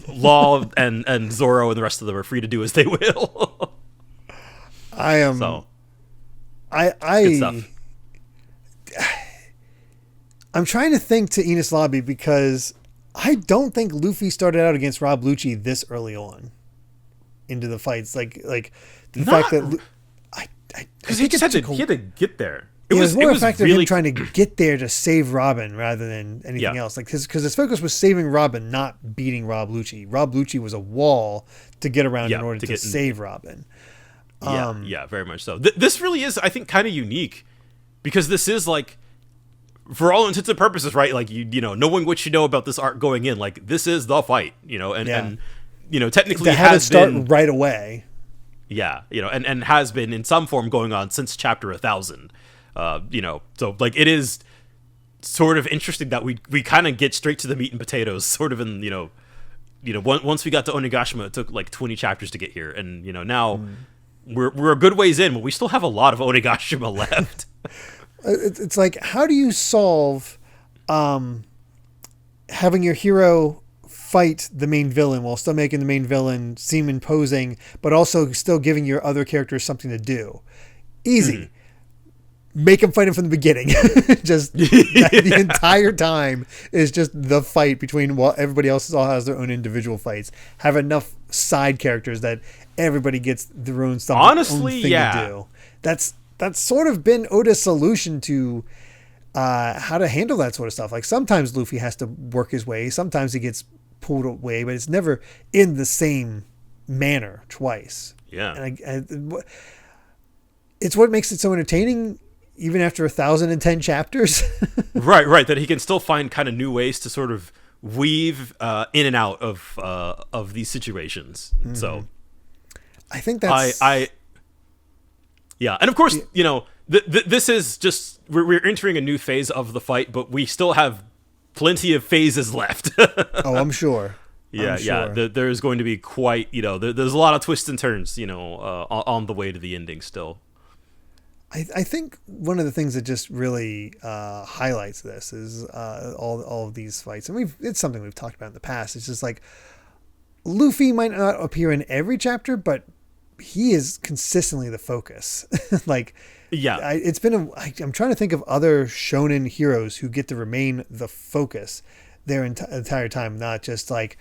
Speaker 2: Law and Zoro and the rest of them are free to do as they will.
Speaker 1: I am.
Speaker 2: So,
Speaker 1: good stuff. I'm trying to think to Enies Lobby because I don't think Luffy started out against Rob Lucci this early on into the fights. Like the fact that
Speaker 2: because he had to get there.
Speaker 1: It was more a fact of him trying to get there to save Robin rather than anything else. Like because his focus was saving Robin, not beating Rob Lucci. Rob Lucci was a wall to get around in order to save Robin.
Speaker 2: Yeah, very much so. This really is, I think, kind of unique because this is like, for all intents and purposes, right? Like knowing what you know about this arc going in, like this is the fight, and technically
Speaker 1: to have it start right away.
Speaker 2: Yeah, and has been in some form going on since chapter 1000. So like it is sort of interesting that we kind of get straight to the meat and potatoes, sort of in once we got to Onigashima, it took like 20 chapters to get here, and now we're a good ways in, but we still have a lot of Onigashima left.
Speaker 1: It's like, how do you solve having your hero fight the main villain while still making the main villain seem imposing, but also still giving your other characters something to do? Easy. Make him fight him from the beginning. Just the entire time is just the fight between everybody else all has their own individual fights. Have enough side characters that everybody gets their own something.
Speaker 2: Honestly,
Speaker 1: own thing to do. That's sort of been Oda's solution to how to handle that sort of stuff. Like sometimes Luffy has to work his way, sometimes he gets pulled away, but it's never in the same manner twice.
Speaker 2: Yeah,
Speaker 1: and it's what makes it so entertaining. Even after 1,010 chapters.
Speaker 2: right. That he can still find kind of new ways to sort of weave in and out of these situations. So
Speaker 1: I think that's...
Speaker 2: Yeah. And of course, this is just, we're entering a new phase of the fight, but we still have plenty of phases left.
Speaker 1: Oh, I'm sure.
Speaker 2: Yeah. There's going to be quite, there's a lot of twists and turns, on the way to the ending still.
Speaker 1: I think one of the things that just really highlights this is all of these fights, and it's something we've talked about in the past. It's just like Luffy might not appear in every chapter, but he is consistently the focus. It's been I'm trying to think of other shonen heroes who get to remain the focus their entire time, not just like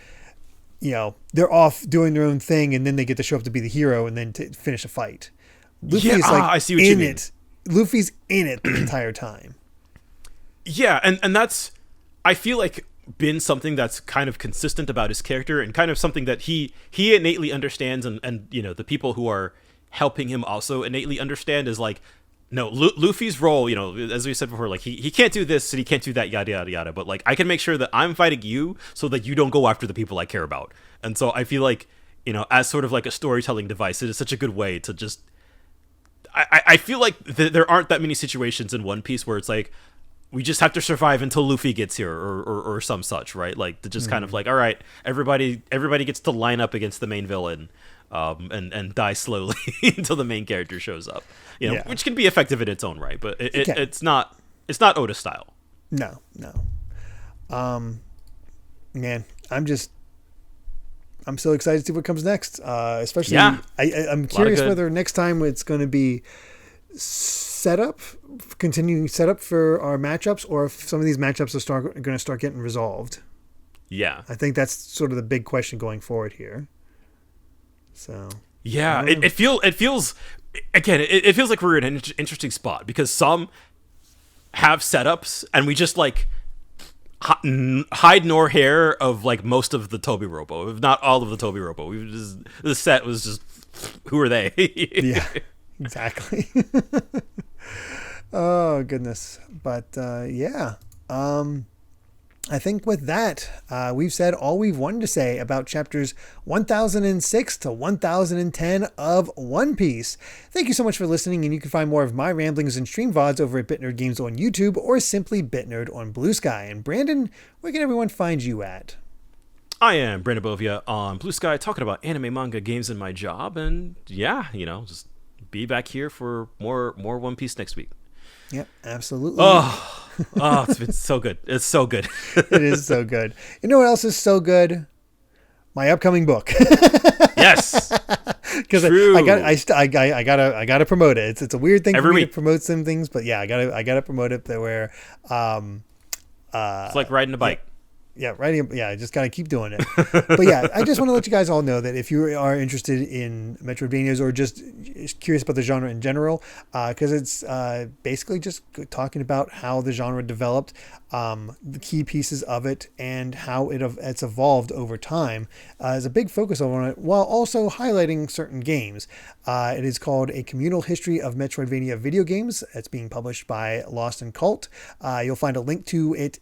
Speaker 1: they're off doing their own thing and then they get to show up to be the hero and then to finish a fight. Luffy is
Speaker 2: I see what you mean.
Speaker 1: Luffy's in it the entire time.
Speaker 2: Yeah, and that's, I feel like, been something that's kind of consistent about his character and kind of something that he innately understands and the people who are helping him also innately understand is like, no, Luffy's role, as we said before, like he can't do this and he can't do that, yada, yada, yada, but like I can make sure that I'm fighting you so that you don't go after the people I care about. And so I feel like, as sort of like a storytelling device, it is such a good way to just... I feel like there aren't that many situations in One Piece where it's like, we just have to survive until Luffy gets here, or some such, right? Like, to just kind of like, all right, everybody gets to line up against the main villain, and die slowly until the main character shows up. You know, which can be effective in its own right, but it's not Oda style.
Speaker 1: No. Man, I'm so excited to see what comes next. Especially, I'm curious whether next time it's going to be continuing setup for our matchups, or if some of these matchups are going to start getting resolved.
Speaker 2: Yeah,
Speaker 1: I think that's sort of the big question going forward here. So
Speaker 2: yeah, it feels like we're in an interesting spot, because some have setups and we just like hide nor hair of like most of the Toby Robo, if not all of the Toby Robo. The set was just, who are they?
Speaker 1: Yeah, exactly. Oh goodness. But I think with that, we've said all we've wanted to say about chapters 1006 to 1010 of One Piece. Thank you so much for listening, and you can find more of my ramblings and stream VODs over at BitNerd Games on YouTube, or simply BitNerd on BlueSky. And Brandon, where can everyone find you at?
Speaker 2: I am Brandon Bovia on BlueSky, talking about anime, manga, games, and my job. And just be back here for more One Piece next week.
Speaker 1: Yep, absolutely.
Speaker 2: Oh, it's been so good. It's so good.
Speaker 1: It is so good. You know what else is so good? My upcoming book.
Speaker 2: Yes,
Speaker 1: because I gotta promote it. It's a weird thing for me to promote some things, but yeah, I gotta promote it. Where
Speaker 2: it's like riding a bike.
Speaker 1: Yeah, right. Yeah, I just got to keep doing it. But yeah, I just want to let you guys all know that if you are interested in Metroidvanias, or just curious about the genre in general, because it's basically just talking about how the genre developed, the key pieces of it, and how it's evolved over time, is a big focus on it, while also highlighting certain games. It is called A Communal History of Metroidvania Video Games. It's being published by Lost and Cult. You'll find a link to it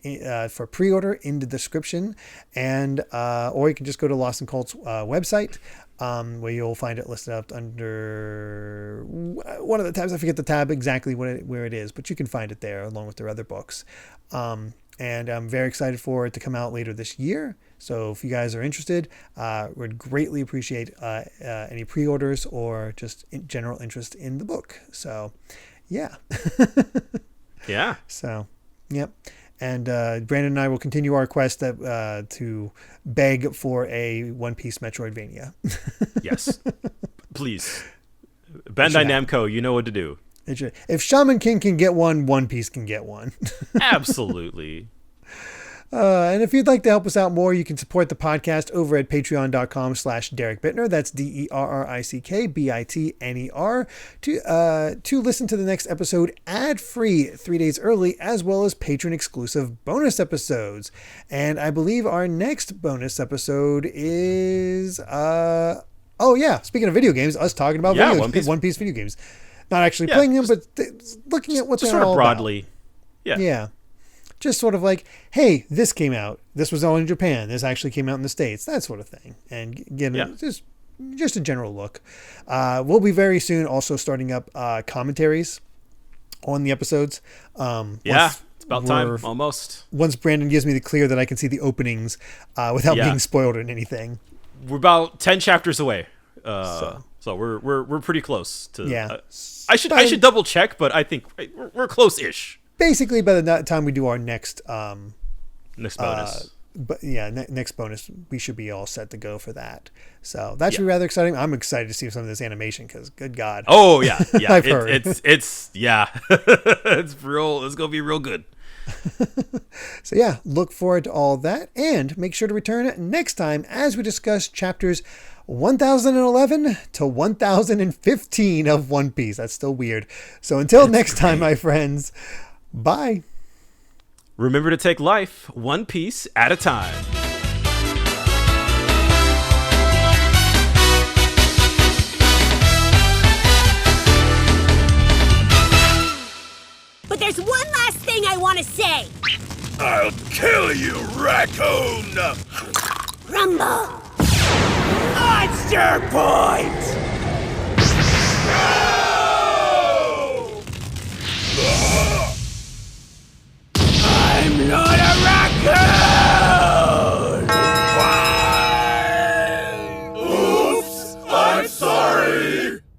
Speaker 1: for pre-order in the description, and or you can just go to Lost and Cult's website, where you'll find it listed up under one of the tabs. I forget the tab exactly where it is, but you can find it there along with their other books. And I'm very excited for it to come out later this year. So if you guys are interested, would greatly appreciate any pre-orders or just general interest in the book. So, yeah.
Speaker 2: Yeah.
Speaker 1: So, yep. And Brandon and I will continue our quest to beg for a One Piece Metroidvania.
Speaker 2: Yes. Please. Bandai Namco, you know what to do.
Speaker 1: If Shaman King can get one, One Piece can get one.
Speaker 2: Absolutely.
Speaker 1: And if you'd like to help us out more, you can support the podcast over at patreon.com/Derrick Bittner. That's DerrickBitner to listen to the next episode ad-free 3 days early, as well as patron-exclusive bonus episodes. And I believe our next bonus episode is... speaking of video games, us talking about One Piece video games. Not actually playing them, but looking at what they're all
Speaker 2: broadly.
Speaker 1: About. Yeah. Just sort of like, hey, this came out. This was all in Japan. This actually came out in the States. That sort of thing. And just a general look. We'll be very soon also starting up commentaries on the episodes.
Speaker 2: It's about time, almost.
Speaker 1: Once Brandon gives me the clear that I can see the openings without being spoiled or anything.
Speaker 2: We're about 10 chapters away. So we're pretty close to.
Speaker 1: Yeah.
Speaker 2: I should double check, but I think we're close-ish.
Speaker 1: Basically, by the time we do our next
Speaker 2: bonus,
Speaker 1: next bonus, we should be all set to go for that. So that should be rather exciting. I'm excited to see some of this animation because, good God!
Speaker 2: Oh yeah, yeah.
Speaker 1: I've heard.
Speaker 2: It's it's real. It's gonna be real good.
Speaker 1: So yeah, look forward to all that, and make sure to return next time as we discuss chapters 1011 to 1015 of One Piece. That's still weird. So until next time, my friends. Bye.
Speaker 2: Remember to take life one piece at a time.
Speaker 3: But there's one last thing I want to say.
Speaker 4: I'll kill you, raccoon!
Speaker 3: Rumble!
Speaker 4: Monster point! No! not a raccoon! Oops, I'm sorry.